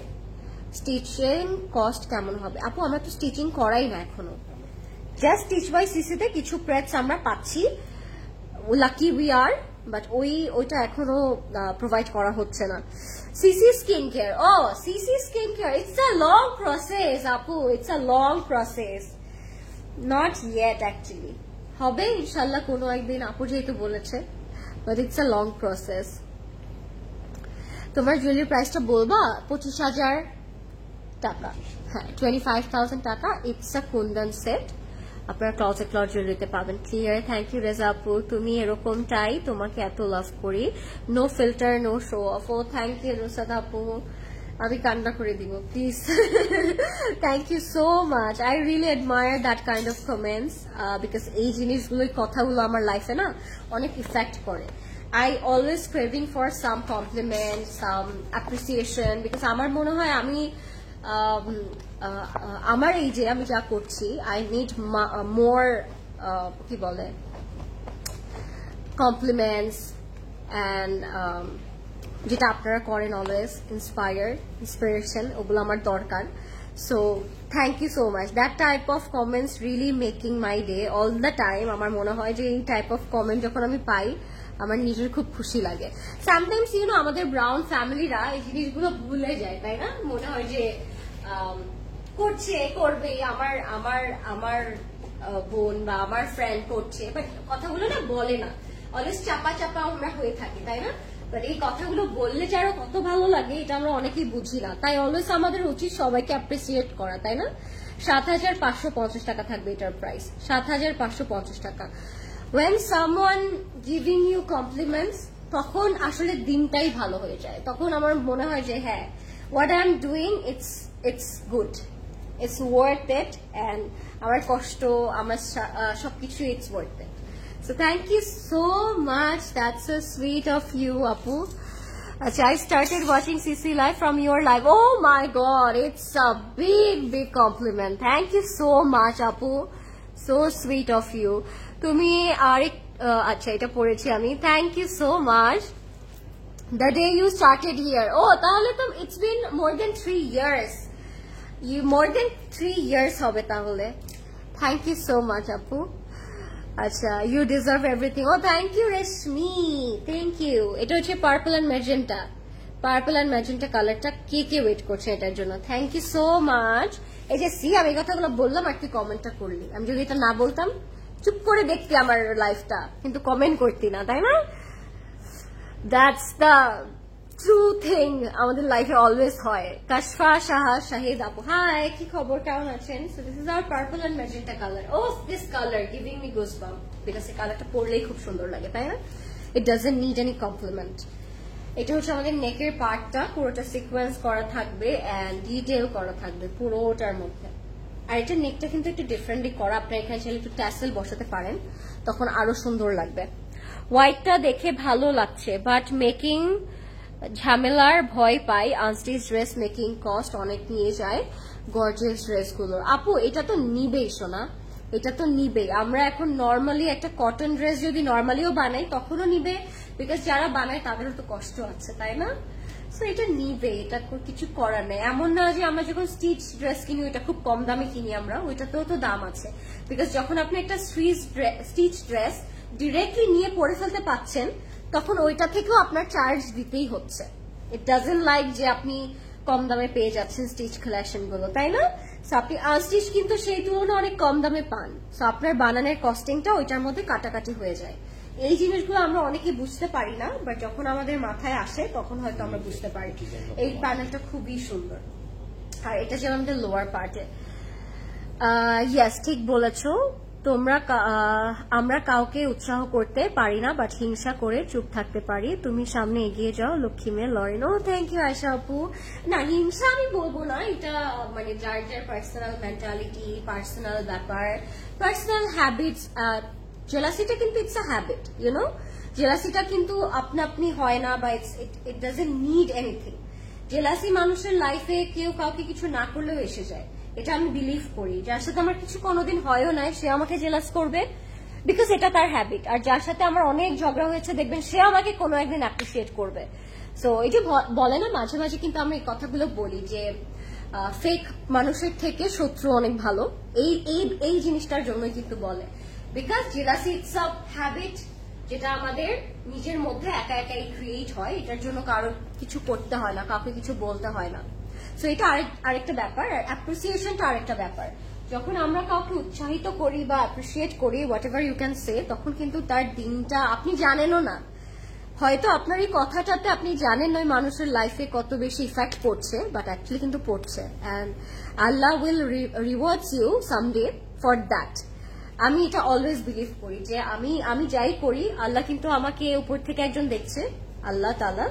স্টিচিং কস্ট কেমন হবে? আপু আমরা তো স্টিচিং করাই না এখনো, জাস্ট স্টিচ বাই সিসিতে কিছু প্রেটস আমরা পাচ্ছি, লাকি উই আর, বাট ওইটা এখনো প্রোভাইড করা হচ্ছে না। CC skin care, oh CC skin care, it's a long process আপু, it's a long process, not yet actually, হবে ইনশাল্লাহ কোনো একদিন, আপু যেহেতু বলেছে, but it's a long process. তোমার জুয়েলারি প্রাইসটা বলবা? 25,000 টাকা, হ্যাঁ 25,000 টাকা। ইটস আ কুন্দন সেট, আপনারা ক্লজেট ক্লজ জুয়েলারিতে পাবেন। ক্লিয়ার, থ্যাংক ইউ রেজা আপু, তুমি এরকমটাই, তোমাকে এত লাভ করি, no filter no show off. Oh thank you Rushad আপু, আমি কান্না করে দিব please. Thank you so much, I really admire that kind of comments, because এই জিনিসগুলো, কথাগুলো আমার লাইফে না অনেক ইফেক্ট করে। I always craving for some compliment, some appreciation, because আমার মনে হয় আমি আমার এই যে আমি যা করছি, I need more কি বলে compliments and যেটা আপনারা করেন অলওয়েজ ইন্সপিরেশন, ওগুলো আমার দরকার। So thank you so much, that type of comments really making my day all the time. আমার মনে হয় যে এই টাইপ অফ কমেন্ট যখন আমি পাই আমার নিজের খুব খুশি লাগে। সামটাইমস আমাদের ব্রাউন ফ্যামিলিরা এই জিনিসগুলো ভুলে যায়, তাই না? মনে হয় যে করছে, করবে, আমার আমার আমার বোন বা আমার ফ্রেন্ড করছে, বাট কথাগুলো না বলে না, অলওয়েজ চাপা চাপা আমরা হয়ে থাকি, তাই না? বাট এই কথাগুলো বললে যে আরো কত ভালো লাগে এটা আমরা অনেকেই বুঝি না, তাই অলওয়েজ আমাদের উচিত সবাইকে অ্যাপ্রিসিয়েট করা, তাই না? 7,550 টাকা থাকবে এটার প্রাইস, 7,550 টাকা। When someone giving you compliments, তখন আসলে দিনটাই ভালো হয়ে যায়, তখন আমার মনে হয় যে হ্যাঁ, what I'm doing it's good, it's worth it, and আমার কষ্ট, আমার সবকিছু it's worth it. So thank you so much, that's so sweet of you Apu. I started watching CC live from your live. Oh my god, it's a big compliment. Thank you so much Apu, so sweet of you. তুমি আরেক আচ্ছা এটা পড়েছি আমি, thank you so much. The day you started here, oh তাহলে তো it's been more than 3 years, more than 3 years হবে তাহলে। থ্যাংক ইউ সো মাচ আপু। আচ্ছা, you deserve everything. Oh thank you Reshmi, thank you. এটা হচ্ছে purple and magenta, purple and magenta কালারটা, কে ওয়েট করছে এটার জন্য, থ্যাংক ইউ সো মাচ। এই যে সি, আমি এই কথাগুলো বললাম আর তুই কমেন্টটা করলি, আমি যদি এটা না বলতাম চুপ করে দেখতি আমার লাইফটা, কিন্তু কমেন্ট করতি না, তাই না? দ্যাটস দ্য ট্রু থিং, আমাদের লাইফে অলওয়েজ হয়। কাশফা সাহা শাহিদ আপু, হাই, কি খবর, কেমন আছেন? So this is our purple and magenta colour. Oh this colour giving me goosebump, because এই কালারটা পরলেই খুব সুন্দর লাগে, তাই না? It doesn't need any compliment. এটা হচ্ছে আমাদের নেকের পার্টটা, পুরোটা সিকোয়েন্স করা থাকবে এন্ড ডিটেইল করা থাকবে পুরোটার মধ্যে। আর এটা নেকটা কিন্তু একটু ডিফারেন্টলি করা, আপনার এখানে চাইলে একটু ট্যাসেল বসাতে পারেন, তখন আরো সুন্দর লাগবে। হোয়াইটটা দেখে ভালো লাগছে, বাট মেকিং ঝামেলার ভয় পাই, আনস্টিচ ড্রেস মেকিং কস্ট অনেক নিয়ে যায় গর্জিয়াস ড্রেসগুলোর। আপু এটা তো নিবেই সোনা, এটা তো নিবেই। আমরা এখন নর্মালি একটা কটন ড্রেস যদি নর্মালিও বানাই তখনও নিবে, বিকজ যারা বানায় তাদেরও তো কষ্ট আছে, তাই না? সো এটা নিবে, এটা কিছু করার নেই। এমন না যে আমরা যখন স্টিচ ড্রেস কিনি ওইটা খুব কম দামে কিনি, আমরা ওইটাতেও তো দাম আছে, বিকজ যখন আপনি একটা স্টিচ ড্রেস ডিরেক্টলি নিয়ে পরে ফেলতে পাচ্ছেন তখন ওইটা থেকেও আপনার চার্জ দিতেই হচ্ছে। ইট ডাজন্ট লাইক যে আপনি কম দামে পেয়ে যাচ্ছেন স্টিচ কালেকশন গুলো, তাই না? সো আপনি আনস্টিচ কিন্তু সেই তুলনায় অনেক কম দামে পান, সো আপনার বানানোর কস্টিংটা ওইটার মধ্যে কাটাকাটি হয়ে যায়। এই জিনিসগুলো আমরা অনেকে বুঝতে পারি না, বাট যখন আমাদের মাথায় আসে তখন হয়তো আমরা বুঝতে পারি। এই প্যানেলটা খুবই সুন্দর, আর এটা যেমন আমাদের লোয়ার পার্টে। ইয়েস, ঠিক বলেছো তোমরা, আমরা কাউকে উৎসাহ করতে পারি না, বাট হিংসা করে চুপ থাকতে পারি। তুমি সামনে এগিয়ে যাও, লক্ষ্মী মেয়ে লরেন। ও থ্যাংক ইউ আয়শা আপু। না, হিংসা আমি বলবো না, এটা মানে যার যার পার্সোনাল মেন্টালিটি, পার্সোনাল ব্যাপার, পার্সোনাল হ্যাবিটস। জেলাসিটা কিন্তু ইটস আ হ্যাবিট, ইউনো, জেলাসিটা কিন্তু আপনা আপনি হয় না, বা ইট ডাজন্ট নিড এনিথিং। জেলাসি মানুষের লাইফে কেউ কাউকে কিছু না করলেও এসে যায়, এটা আমি বিলিভ করি। যার সাথে আমার কিছু কোনোদিন হয়ও নাই সে আমাকে জেলাস করবে, বিকজ এটা তার হ্যাবিট। আর যার সাথে আমার অনেক ঝগড়া হয়েছে দেখবেন সে আমাকে কোনো একদিন অ্যাপ্রিসিয়েট করবে। সো এই যে বলে না মাঝে মাঝে কিন্তু আমরা এই কথাগুলো বলি যে ফেক মানুষের থেকে শত্রু অনেক ভালো, এই এই এই জিনিসটার জন্যই কিন্তু বলে। Because jealousy it's a habit যেটা আমাদের নিজের মধ্যে একা একাই ক্রিয়েট হয়, এটার জন্য কারো কিছু করতে হয় না, কাউকে কিছু বলতে হয় না। সো এটা আরেকটা ব্যাপার, আর অ্যাপ্রিসিয়েশনটা আরেকটা ব্যাপার। যখন আমরা কাউকে উৎসাহিত করি বা অ্যাপ্রিসিয়েট করি whatever you can say, তখন কিন্তু তার দিনটা আপনি জানেনও না, হয়তো আপনার এই কথাটাতে আপনি জানেন ওই মানুষের লাইফে কত বেশি ইফেক্ট পড়ছে, বাট অ্যাকচুয়ালি কিন্তু পড়ছে। And Allah will rewards you someday for that. আমি এটা অলওয়েজ বিলিভ করি যে আমি যাই করি আল্লাহ কিন্তু আমাকে উপর থেকে একজন দেখছে, আল্লাহ তাআলা,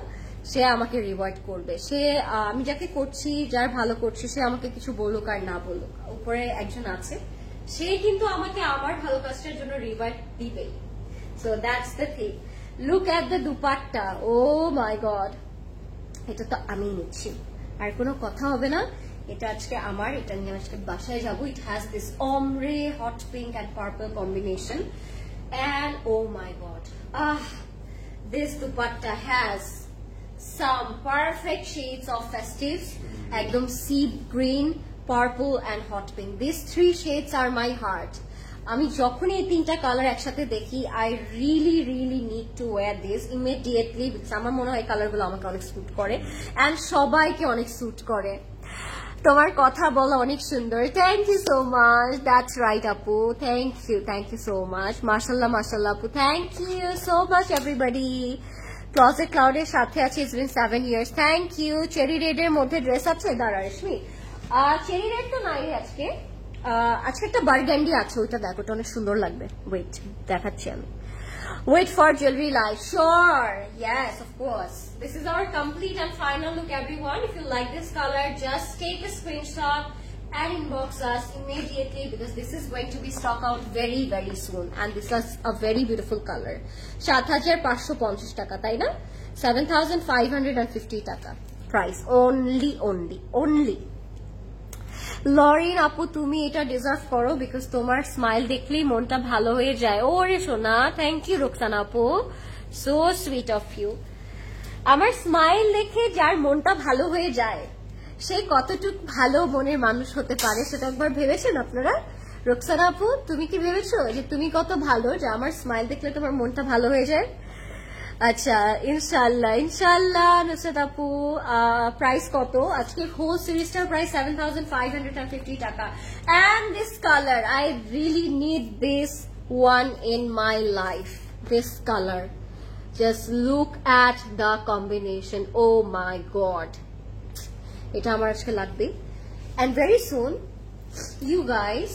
সে আমাকে রিওয়ার্ড করবে। সে আমি যাকে করছি, যার ভালো করছি, সে আমাকে কিছু বলুক আর না বলুক, উপরে একজন আছে, সে কিন্তু আমাকে আমার ভালো কাজটার জন্য রিওয়ার্ড দিবেই। So that's the thing. Look at the dupatta, oh my god, এটা তো আমি নিচ্ছি, আর কোনো কথা হবে না, এটা আজকে আমার, এটা নিয়ে আজকে বাসায় যাবো। It has this ombre hot pink and purple combination and oh my god, this dupatta has some perfect shades of festives, ekdom sea green, purple and hot pink. These three shades are my heart. আমি যখনই এই তিনটা কালার একসাথে দেখি, I really really need to wire this immediately, because আমার মনে হয় এই কালারগুলো আমাকে অনেক স্যুট করে অ্যান্ড সবাইকে অনেক স্যুট করে। তোমার কথা বলা অনেক সুন্দর, thank you so much. That's right আপু, থ্যাংক ইউ সো মাচ। মাশাল্লাহ মাশাল্লাহ আপু, thank you so much everybody. Closet ক্লাউডের সাথে আছে, it's been 7 years, thank you. Cherry রেডের মধ্যে ড্রেস আছে, দাঁড়া রেশমি, চেরি রেড তো নাই আজকে, আজকে একটা বার্গান্ডি আছে, ওইটা দেখো, ওটা অনেক সুন্দর লাগবে, ওয়েট দেখাচ্ছি আমি। Wait for jewelry live. Sure. Yes, of course. This is our complete and final look, everyone. If you like this color, just take a screenshot and inbox us immediately, because this is going to be stock out very, very soon. And this is a very beautiful color. 7,550 টাকা, তাই না? 7,550 টাকা price. Only. লরিন আপু, তুমি এটা ডিজার্ভ করো, বিকজ তোমার স্মাইল দেখলেই মনটা ভালো হয়ে যায়। ওরে সোনা, থ্যাংক ইউ রোকসানা আপু, সো সুইট অফ ইউ। আমার স্মাইল দেখে যার মনটা ভালো হয়ে যায়, সে কতটুকু ভালো মনের মানুষ হতে পারে সেটা একবার ভেবেছেন আপনারা? রোকসানা আপু, তুমি কি ভেবেছো যে তুমি কত ভালো, যে আমার স্মাইল দেখলে তোমার মনটা ভালো হয়ে যায়? আচ্ছা, ইনশাল্লাহ নুসরাত আপু। প্রাইস কত আজকে? হোল সিরিজটার প্রাইস 7,550 টাকা। And this color, I really need this one in my life. This color, just look at the combination. Oh my god, এটা আমার আজকে লাগবে। And very soon you guys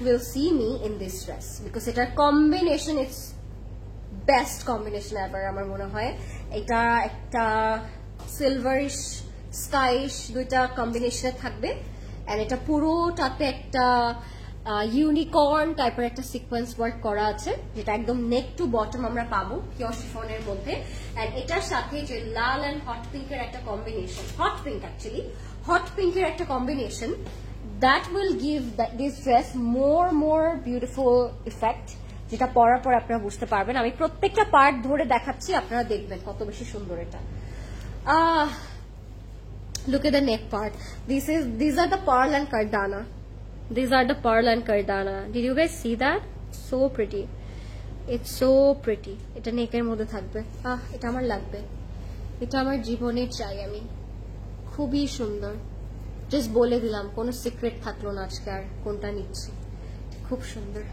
will see me in this dress, because এটার combination, it's best combination ever আমার মনে হয়। এটা একটা সিলভারিশ স্কাইশ দুইটা কম্বিনেশনে থাকবে, এন্ড এটা পুরোটাতে একটা ইউনিকর্ন টাইপের একটা সিকোয়েন্স ওয়ার্ক করা আছে, যেটা একদম নেক টু বটম আমরা পাবো পিওর শিফনের মধ্যে। এন্ড এটার সাথে যে লাল এন্ড হট পিঙ্কের একটা কম্বিনেশন, হট পিঙ্কের একটা combination, that will give this dress more beautiful effect, যেটা পরার পর আপনারা বুঝতে পারবেন। আমি প্রত্যেকটা পার্ট ধরে দেখাচ্ছি, আপনারা দেখবেন কত বেশি সুন্দর এটা। Look at the neck part. These are the pearl and kardana. Did you guys see that? So pretty. It's so pretty. এটা নেকের মধ্যে থাকবে। এটা আমার লাগবে, এটা আমার জীবনের চাই আমি, খুবই সুন্দর। জাস্ট বলে দিলাম, কোনো সিক্রেট থাকলো না আজকে আর কোনটা নিচ্ছি, খুব সুন্দর।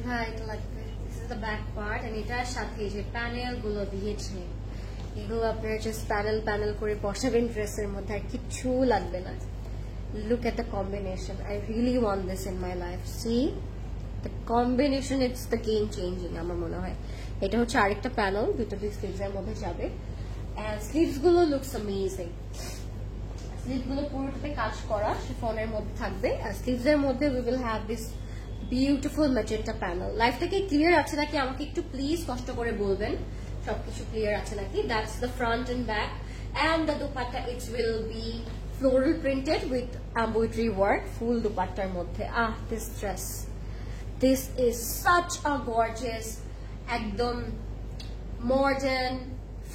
ভাই এটা লাগবে। This is the back part, and এটার সাথে যে প্যানেল গুলো দিয়েছে, এগুলো আপনারা জাস্ট প্যানেল করে বসাবেন ড্রেসের মধ্যে, আর কিচ্ছু লাগবে না। Look at the combination. I really want this in my life. See the combination, it's the game changing আমার মনে হয়। এটা হচ্ছে আরেকটা প্যানেল, দুটো স্লিভস এর মধ্যে যাবে, and স্লিভস গুলো looks amazing. স্লিভ গুলো পুরোটাতে কাজ করা শিফনের মধ্যে থাকবে, আর স্লিভস এর মধ্যে we will have this beautiful magenta panel. লাইফটা কি ক্লিয়ার আছে নাকি আমাকে একটু প্লিজ কষ্ট করে বলবেন সবকিছু ক্লিয়ার আছে নাকি। That's the front and back, and the dupatta it will be floral printed with embroidery work full দুপাট্টার মধ্যে। This dress, this is such a gorgeous, একদম মডার্ন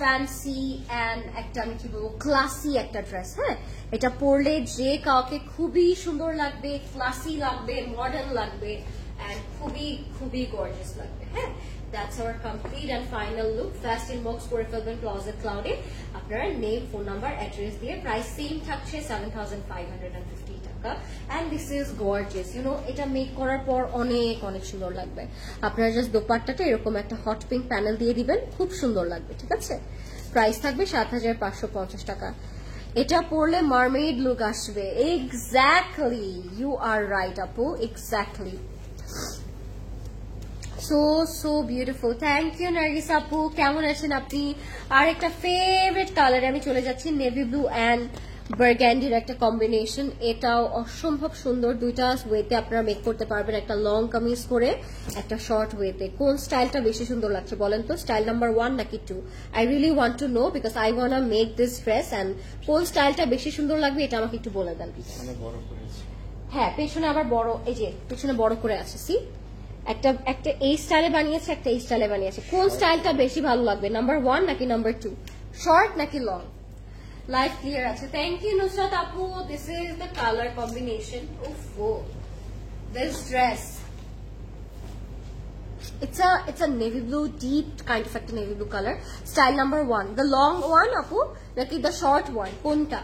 ফ্যান্সি অ্যান্ড একটা আমি কি বলবো ক্লাসি একটা ড্রেস। হ্যাঁ, এটা পরলে যে কাউকে খুবই সুন্দর লাগবে, ক্লাসি লাগবে, মডার্ন লাগবে অ্যান্ড খুবই খুবই গর্জিয়াস লাগবে। হ্যাঁ, that's our complete and final look. Fast inbox করে ফেলবেন ক্লজেট ক্লাউডে আপনারা নেম, ফোন নাম্বার, অ্যাড্রেস দিয়ে। প্রাইস সেম থাকছে 7,550 টাকা। and this is gorgeous, you know, এটা মেক করার পর অনেক অনেক সুন্দর লাগবে। আপনারা জাস্ট দোপাট্টাটা এরকম একটা হট পিঙ্ক প্যানেল দিয়ে দিবেন, খুব সুন্দর লাগবে। ঠিক আছে, প্রাইস থাকবে 7,550 টাকা। এটা পরলে মারমেড লুক আসবে। এক্স্যাক্টলি, ইউ আর রাইট আপু, exactly. so beautiful. Thank you Nargis আপু, কেমন আছেন আপনি? আর একটা ফেভারিট কালারে আমি চলে যাচ্ছি, নেভি ব্লু অ্যান্ড বার্গ্যান্ডির একটা কম্বিনেশন। এটাও অসম্ভব সুন্দর। দুইটা ওয়েতে আপনারা মেক করতে পারবেন, একটা লং কামিজ করে একটা শর্ট ওয়েতে। কোন স্টাইলটা বেশি সুন্দর লাগছে বলেন তো? স্টাইল নাম্বার 1 নাকি 2? I really want to know because I want to make this dress and কোন স্টাইলটা বেশি সুন্দর লাগবে এটা আমাকে একটু বলে দেন। হ্যাঁ, পেছনে আবার বড়, এই যে পেছনে বড় করে আছে। সি, একটা এই স্টাইলে বানিয়েছে, একটা এই স্টাইলে বানিয়েছে। কোন স্টাইলটা বেশি ভালো লাগবে, নাম্বার 1 নাকি নাম্বার 2? শর্ট নাকি লং? লাইভ ক্লিয়ার আছে। থ্যাংক ইউ নুসরাত আপু। This is the colour combination. ওফো, this dress, it's a navy blue, deep kind of একটা navy blue color. Style number 1, the long one আপু নাকি the short one? কোনটা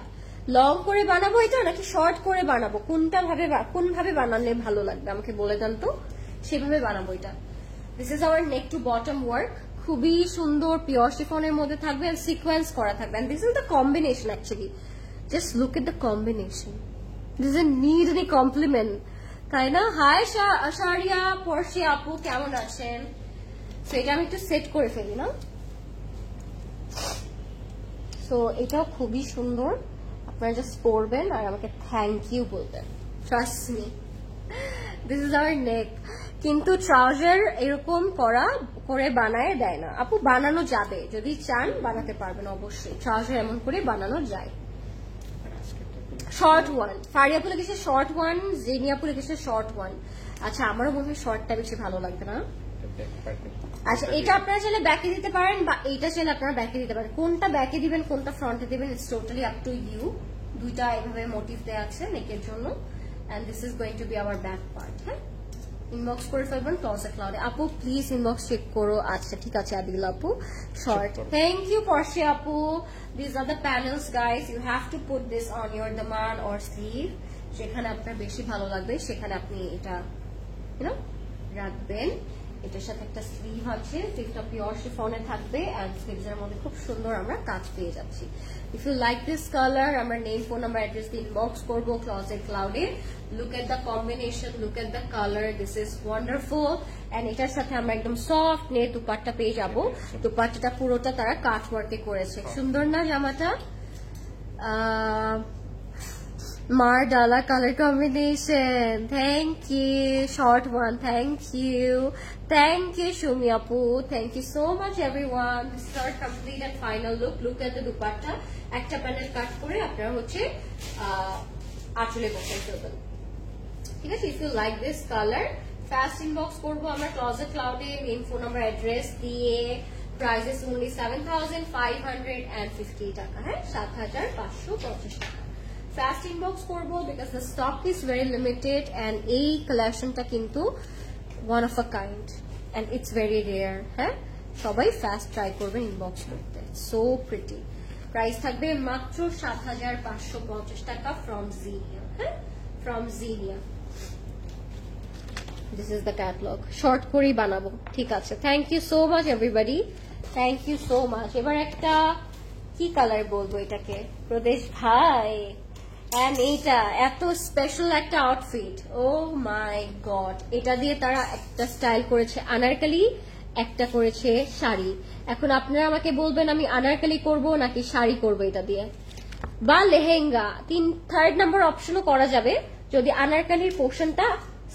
লং করে বানাবো এটা নাকি শর্ট করে বানাবো? কোন ভাবে বানালে ভালো লাগবে আমাকে বলে দেন তো, সেভাবে বানাবো এটা। This is our neck to bottom work, খুবই সুন্দর পিওর শিফনের মধ্যে থাকবে এন্ড সিকোয়েন্স করা থাকবে। And this is the combination actually, just look at the combination, doesn't need any compliment, তাই না? হাই শারিয়া পর্শি আপু, কেমন আছেন? সো এটা আমি একটু সেট করে ফেলি না। সো এটাও খুবই সুন্দর, আপনারা জাস্ট পরবেন আর আমাকে থ্যাংক ইউ বলবেন, trust me. This is our neck. কিন্তু ট্রাউজার এরকম করে বানায় দেয় না আপু, বানানো যাবে, যদি চান বানাতে পারবেন অবশ্যই। ট্রাউজার এমন করে বানানো যায়। শর্ট ওয়ান, ফারিয়াপুর লিখেছে শর্ট ওয়ান, জেনিয়াপুর লিখেছে শর্ট ওয়ান। আচ্ছা, আমারও মনে হয় শর্টটা বেশি ভালো লাগবে না? আচ্ছা, এটা আপনারা চাইলে ব্যাকে দিতে পারেন বা এইটা চাইলে আপনারা ব্যাকে দিতে পারেন। কোনটা ব্যাকে দিবেন কোনটা ফ্রন্টে দিবেন, it's totally up to you. দুইটা এভাবে মোটিভ দেওয়া আছে নেকের জন্য and this is going to be our back part. হ্যাঁ, ইনবক্স করে ফেলবেন ক্লজেট ক্লাউডে। আপু প্লিজ ইনবক্স চেক করো। আচ্ছা ঠিক আছে আদিল আপু, শর্ট। থ্যাংক ইউ পর্শি আপু। This are the panels guys, you have to put this on your দামান অর স্লিভ, যেখানে আপনার বেশি ভালো লাগবে সেখানে আপনি এটা রাখবেন। এটার সাথে একটা স্লিভ আছে, স্লিভটা পিওর শিফনে থাকবে এন্ড স্লিভসের মধ্যে খুব সুন্দর আমরা কাজ পেয়ে যাচ্ছি। If you like this colour, আমরা নেম, ফোন নাম্বার, অ্যাড্রেস দিয়ে ইনবক্স করবো ক্লজেট ক্লাউডে। Look at the combination, look at the colour, this is wonderful. And এটার সাথে আমরা একদম সফট নে দুপাট্টা পেয়ে যাবো। দুপাট্টাটা পুরোটা তারা কাট ওয়ার্কে করেছে। সুন্দর না জামাটা? মার ডালা colour combination, thank you. Short one, thank you Sumi আপু, thank you so much everyone. This is our complete and final look. Look at the dupatta, একটা প্যানেল কাট করে আপনারা হচ্ছে আঁচলে বসাই ফেলবেন। ঠিক আছে, if you like this colour, fast inbox করবো আমরা ক্লজেট ক্লাউডে, নেম, ফোন নাম্বার, অ্যাড্রেস দিয়ে। প্রাইস ইজ only 7,550 টাকা। হ্যাঁ, 7,550 টাকা। ফাস্ট ইনবক্স করবো because the stock is very limited and এই কালেকশনটা কিন্তু one of a kind and it's very rare. হ্যাঁ, সবাই ফাস্ট ট্রাই করবেন ইনবক্স করতে। So pretty. প্রাইস থাকবে মাত্র 7,550 টাকা ফ্রম জিনিয়া। হ্যাঁ, from Zinnia. This is the catalog. Short করেই বানাবো। ঠিক আছে, thank you so much everybody, thank you so much. এবার একটা কি কালার বলবো এটাকে, প্রদেশ ভাই। এন্ড এইটা এত স্পেশাল একটা আউটফিট, ও মাই গড। এটা দিয়ে তারা একটা স্টাইল করেছে আনারকলি, একটা করেছে শাড়ি। এখন আপনারা আমাকে বলবেন আমি আনারকলি করব নাকি শাড়ি করব এটা দিয়ে, বা লেহেঙ্গা। থার্ড নাম্বার অপশনও করা যাবে যদি আনারকলির পোর্শনটা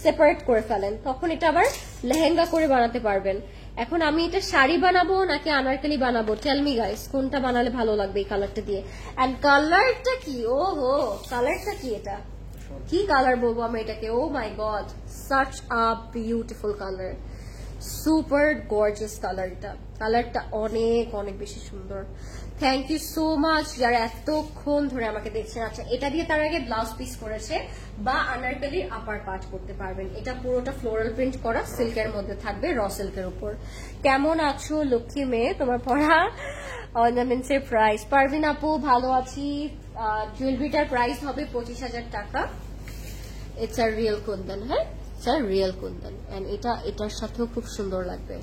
সেপারেট করে ফেলেন, তখন এটা আবার লেহেঙ্গা করে বানাতে পারবেন। এখন আমি এটা শাড়ি বানাবো নাকি আনারকলি বানাবো, টেল মি গাইস, কোনটা বানালে ভালো লাগবে এই কালারটা দিয়ে। এন্ড কালারটা কি, ও হো, কালারটা কি, এটা কি কালার বলবো আমরা এটাকে? Oh my god, such a beautiful colour. Super gorgeous কালারটা অনেক অনেক বেশি সুন্দর। থ্যাংক ইউ সো মাচ যারা এতক্ষণ ধরে আমাকে দেখছেন। আচ্ছা, এটা দিয়ে তার আগে ব্লাউজ পিস করেছে বা আনারকলির আপার পার্ট করতে পারবেন। এটা পুরোটা ফ্লোরাল প্রিন্ট করা সিল্কের মধ্যে থাকবে, র সিল্কের উপর। কেমন আছো লক্ষ্মী মেয়ে, তোমার পড়া অর্নামেন্টসের প্রাইস? পারভিন আপু ভালো আছি। জুয়েলারিটার প্রাইস হবে 25,000 টাকা। ইটস আ রিয়েল কুন্দন, হ্যাঁ it's a real kundan. And এটার সাথেও খুব সুন্দর লাগবে।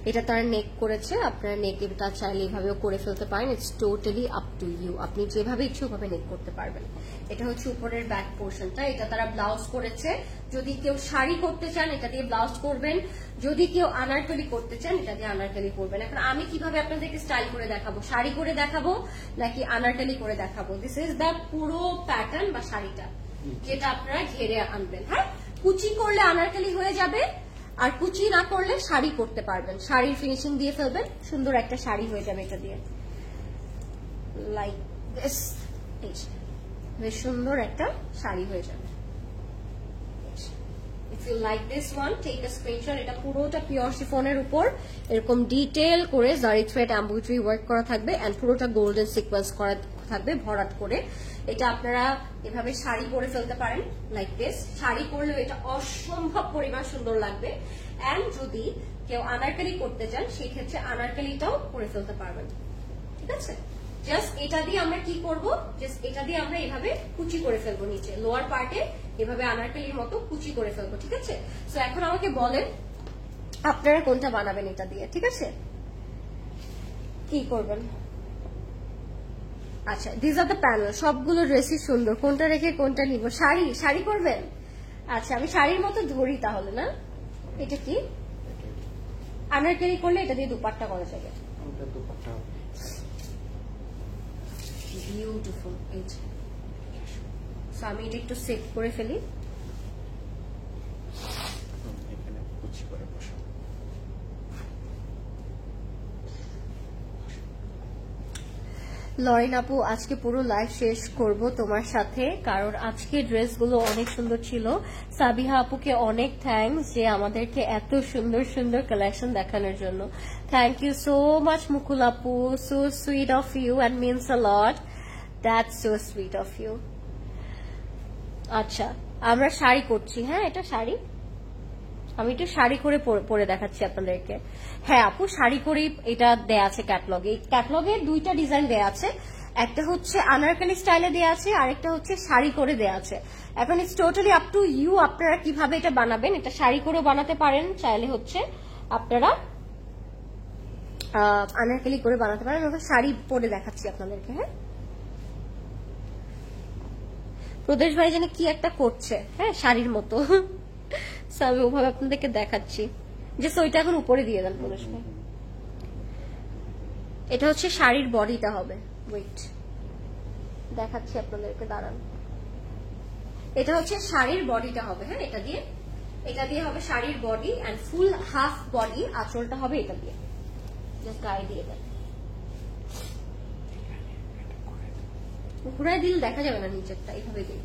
এটা তারা নেক করেছে, আপনারা নেক এটা চাইলে এইভাবেও করে ফেলতে পারেন। It's totally up to you, আপনি যেভাবে ইচ্ছে ওভাবে নেক করতে পারবেন। এটা হচ্ছে উপরের ব্যাক পোর্শনটা, এটা তারা ব্লাউজ করেছে। যদি কেউ শাড়ি করতে চান এটা দিয়ে ব্লাউজ করবেন, যদি কেউ আনারকলি করতে চান এটা দিয়ে আনারকলি করবেন। এখন আমি কিভাবে আপনাদেরকে স্টাইল করে দেখাবো, শাড়ি করে দেখাবো নাকি আনারকলি করে দেখাবো? দিস ইজ দ্য পুরো প্যাটার্ন বা শাড়িটা যেটা আপনারা ঘেরে আনবেন। হ্যাঁ, কুচি করলে আনারকলি হয়ে যাবে, আর কুচি না করলে শাড়ি করতে পারবেন। শাড়ির ফিনিশিং দিয়ে ফেলবেন, সুন্দর একটা শাড়ি হয়ে যাবে এটা দিয়ে, লাইক দিস। বেশ সুন্দর একটা শাড়ি হয়ে যাবে। If you like this one, take a screenshot. এটা পুরোটা পিওর শিফনের উপর এরকম ডিটেইল করে জারি থ্রেড এমব্রয়ডারি ওয়ার্ক করা থাকবে এন্ড পুরোটা গোল্ডেন সিকোয়েন্স করা থাকবে ভরাট করে। এটা আপনারা এভাবে শাড়ি করে ফেলতে পারেন, লাইক দিস। শাড়ি করলেও এটা অসম্ভব পরিমাণ সুন্দর লাগবে। এন্ড যদি কেউ আনারকলি করতে চান সেই ক্ষেত্রে আনারকলিটাও করে ফেলতে পারবেন, ঠিক আছে? জাস্ট এটা দিয়ে আমরা কি করব, জাস্ট এটা দিয়ে আমরা এভাবে কুচি করে ফেলবো, নিচে লোয়ার পার্টে এভাবে আনারকলির মতো কুচি করে ফেলবো, ঠিক আছে? সো এখন আমাকে বলেন আপনারা কোনটা বানাবেন এটা দিয়ে, ঠিক আছে? কি করবেন? আচ্ছা, দিস আর দ্য প্যানেল। সবগুলো ড্রেসই সুন্দর, কোনটা রেখে কোনটা নিব? শাড়ি করবেন? আচ্ছা, আমি শাড়ির মতো ধরি তাহলে, না? এটা কি আনারকলি করলে এটা দিয়ে দুপাট্টা করা যাবে। বিউটিফুল। সো আমি এটা একটু সেট করে ফেলি। লরিন আপু, আজকে পুরো লাইভ শেষ করব তোমার সাথে, কারণ আজকে ড্রেসগুলো অনেক সুন্দর ছিল। সাবিহা আপুকে অনেক থ্যাঙ্কস যে আমাদেরকে এত সুন্দর সুন্দর কালেকশন দেখানোর জন্য। Thank you so much Mukul আপু, so sweet of you and means a lot. That's so sweet of you. আচ্ছা, আমরা শাড়ি করছি। হ্যাঁ, এটা শাড়ি, আমি একটু শাড়ি করে পরে দেখাচ্ছি আপনাদেরকে। হ্যাঁ আপু, শাড়ি করেই এটা দেয়া আছে ক্যাটলগে। ক্যাটলগে দুইটা ডিজাইন দেয়া আছে, একটা হচ্ছে আনারকলি স্টাইলে দেয়া আছে, আরেকটা হচ্ছে শাড়ি করে দেয়া আছে। এখন it's totally up to you, আপনারা কিভাবে এটা বানাবেন। এটা শাড়ি করেও বানাতে পারেন, চাইলে হচ্ছে আপনারা আনারকলি করে বানাতে পারেন। শাড়ি পরে দেখাচ্ছি আপনাদেরকে। হ্যাঁ, প্রদেশ ভাই জানি কি একটা করছে, হ্যাঁ শাড়ির মতো। আমি ওভাবে আপনাদেরকে দেখাচ্ছি যে ওইটা এখন উপরে দিয়ে দেন প্রদেশ ভাই। এটা হচ্ছে শাড়ির বডিটা হবে, ওয়েট দেখাচ্ছি আপনাদেরকে, দাঁড়ান। এটা হচ্ছে শাড়ির বডিটা হবে। হ্যাঁ, এটা দিয়ে হবে শাড়ির body and full half body আঁচলটা হবে এটা দিয়ে। জাস্ট গায়ে দিয়ে দেন, ঘুরায় দিলে দেখা যাবে না নিচেরটা, এইভাবে দিই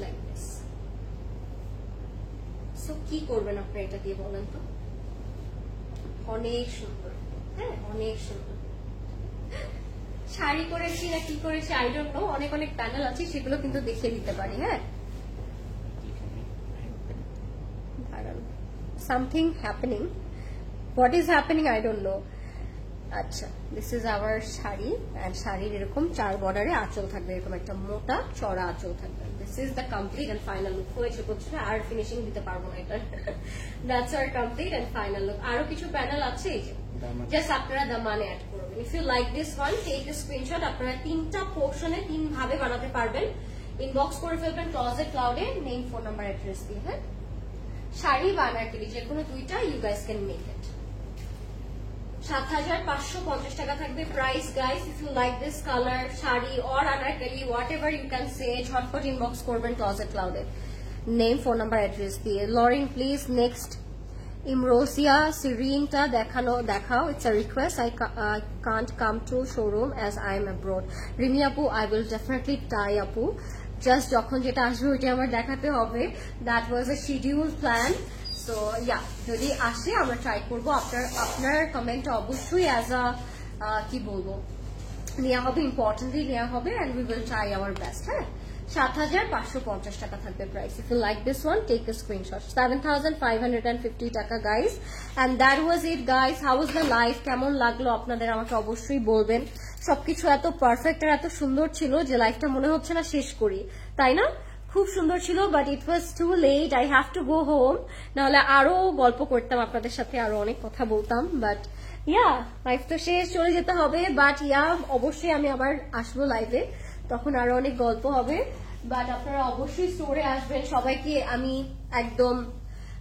লাইক দিস। সো কি করবেন আপনারা এটা দিয়ে বলেন তো? অনেক সুন্দর, হ্যাঁ অনেক সুন্দর। শাড়ি করেছি না কি করেছি আই ডোন্ট নো, অনেক অনেক প্যানেল আছে, সেগুলো কিন্তু দেখিয়ে দিতে পারি। হ্যাঁ, something happening, what is happening I don't know. আচ্ছা, this is our sari and শাড়ির এরকম 4 বর্ডারে আঁচল থাকবে, এরকম একটা মোটা চড়া আঁচল থাকবে। This is the complete and final look. হয়েছে বুঝছো, আর ফিনিশিং দিতে পারবো না এটা। That's our complete and final look. আরো কিছু প্যানেল আছে, এই যে জাস্ট আপনারা দামানে অ্যাড করবেন। If you like this one, take a screenshot. আপনারা 3টা পোর্শনে 3 ভাবে বানাতে পারবেন। ইনবক্স করে ফেলবেন ক্লজেট ক্লাউডে, নেম, ফোন নাম্বার, অ্যাড্রেস দিয়ে। হ্যাঁ, শাড়ি বা আনারকলি যে কোনো দুইটা, you guys can make it. 7,550 টাকা থাকবে price guys. If you like this colour, sari or anarkali, whatever you can say, ঝটপট ইনবক্স করবেন ক্লজেট ক্লাউডে, নেম, ফোন নাম্বার, অ্যাড্রেস দিয়ে। লরিন প্লিজ নেক্সট ইমরোসিয়া সিরিনটা দেখাও। It's a request, I can't come to showroom as I am abroad. Rimi আপু, আই উইল ডেফিনেটলি ট্রাই আপু, জাস্ট যখন যেটা আসবে ওইটা আমার দেখাতে হবে। That was a schedule plan. So yeah যদি আসে আমরা ট্রাই করবো। আপনার কমেন্ট অবশ্যই অ্যাজ আ কি বলবো নেওয়া হবে, ইম্পর্টেন্টলি নেওয়া হবে, and we will try our best. হ্যাঁ, 7,550 টাকা থাকবে price. If you like this one take a screenshot. 7,550 টাকা guys, and that was it guys. How was the life, কেমন লাগলো আপনাদের আমাকে অবশ্যই বলবেন। সবকিছু এত পারফেক্ট আর এত সুন্দর ছিল যে লাইফটা মনে হচ্ছে না শেষ করি, তাই না? খুব সুন্দর ছিল, but it was too late, I have to go home. নাহলে আরো গল্প করতাম আপনাদের সাথে, আরো অনেক কথা বলতাম, বাট ইয়া লাইফ তো শেষ, চলে যেতে হবে। বাট ইয়া অবশ্যই আমি আবার আসবো লাইভে, তখন আরো অনেক গল্প হবে। বাট আপনারা অবশ্যই স্টোরে আসবেন। সবাইকে আমি একদম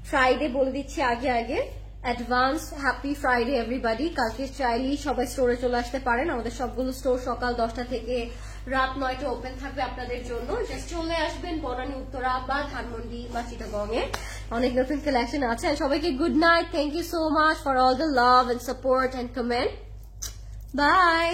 ফ্রাইডে বলে দিচ্ছি আগে আগে, অ্যাডভান্স হ্যাপি ফ্রাইডে এভরিবাডি। কালকে চাইলেই সবাই স্টোরে চলে আসতে পারেন। আমাদের সবগুলো স্টোর সকাল 10টা থেকে রাত 9টা ওপেন থাকবে আপনাদের জন্য। জাস্ট চলে আসবেন বনানী, উত্তরা বা ধানমন্ডি বা চিটাগং এ। অনেক নতুন কালেকশন আছে। সবাইকে good night, thank you so much for all the love and support and comment. By.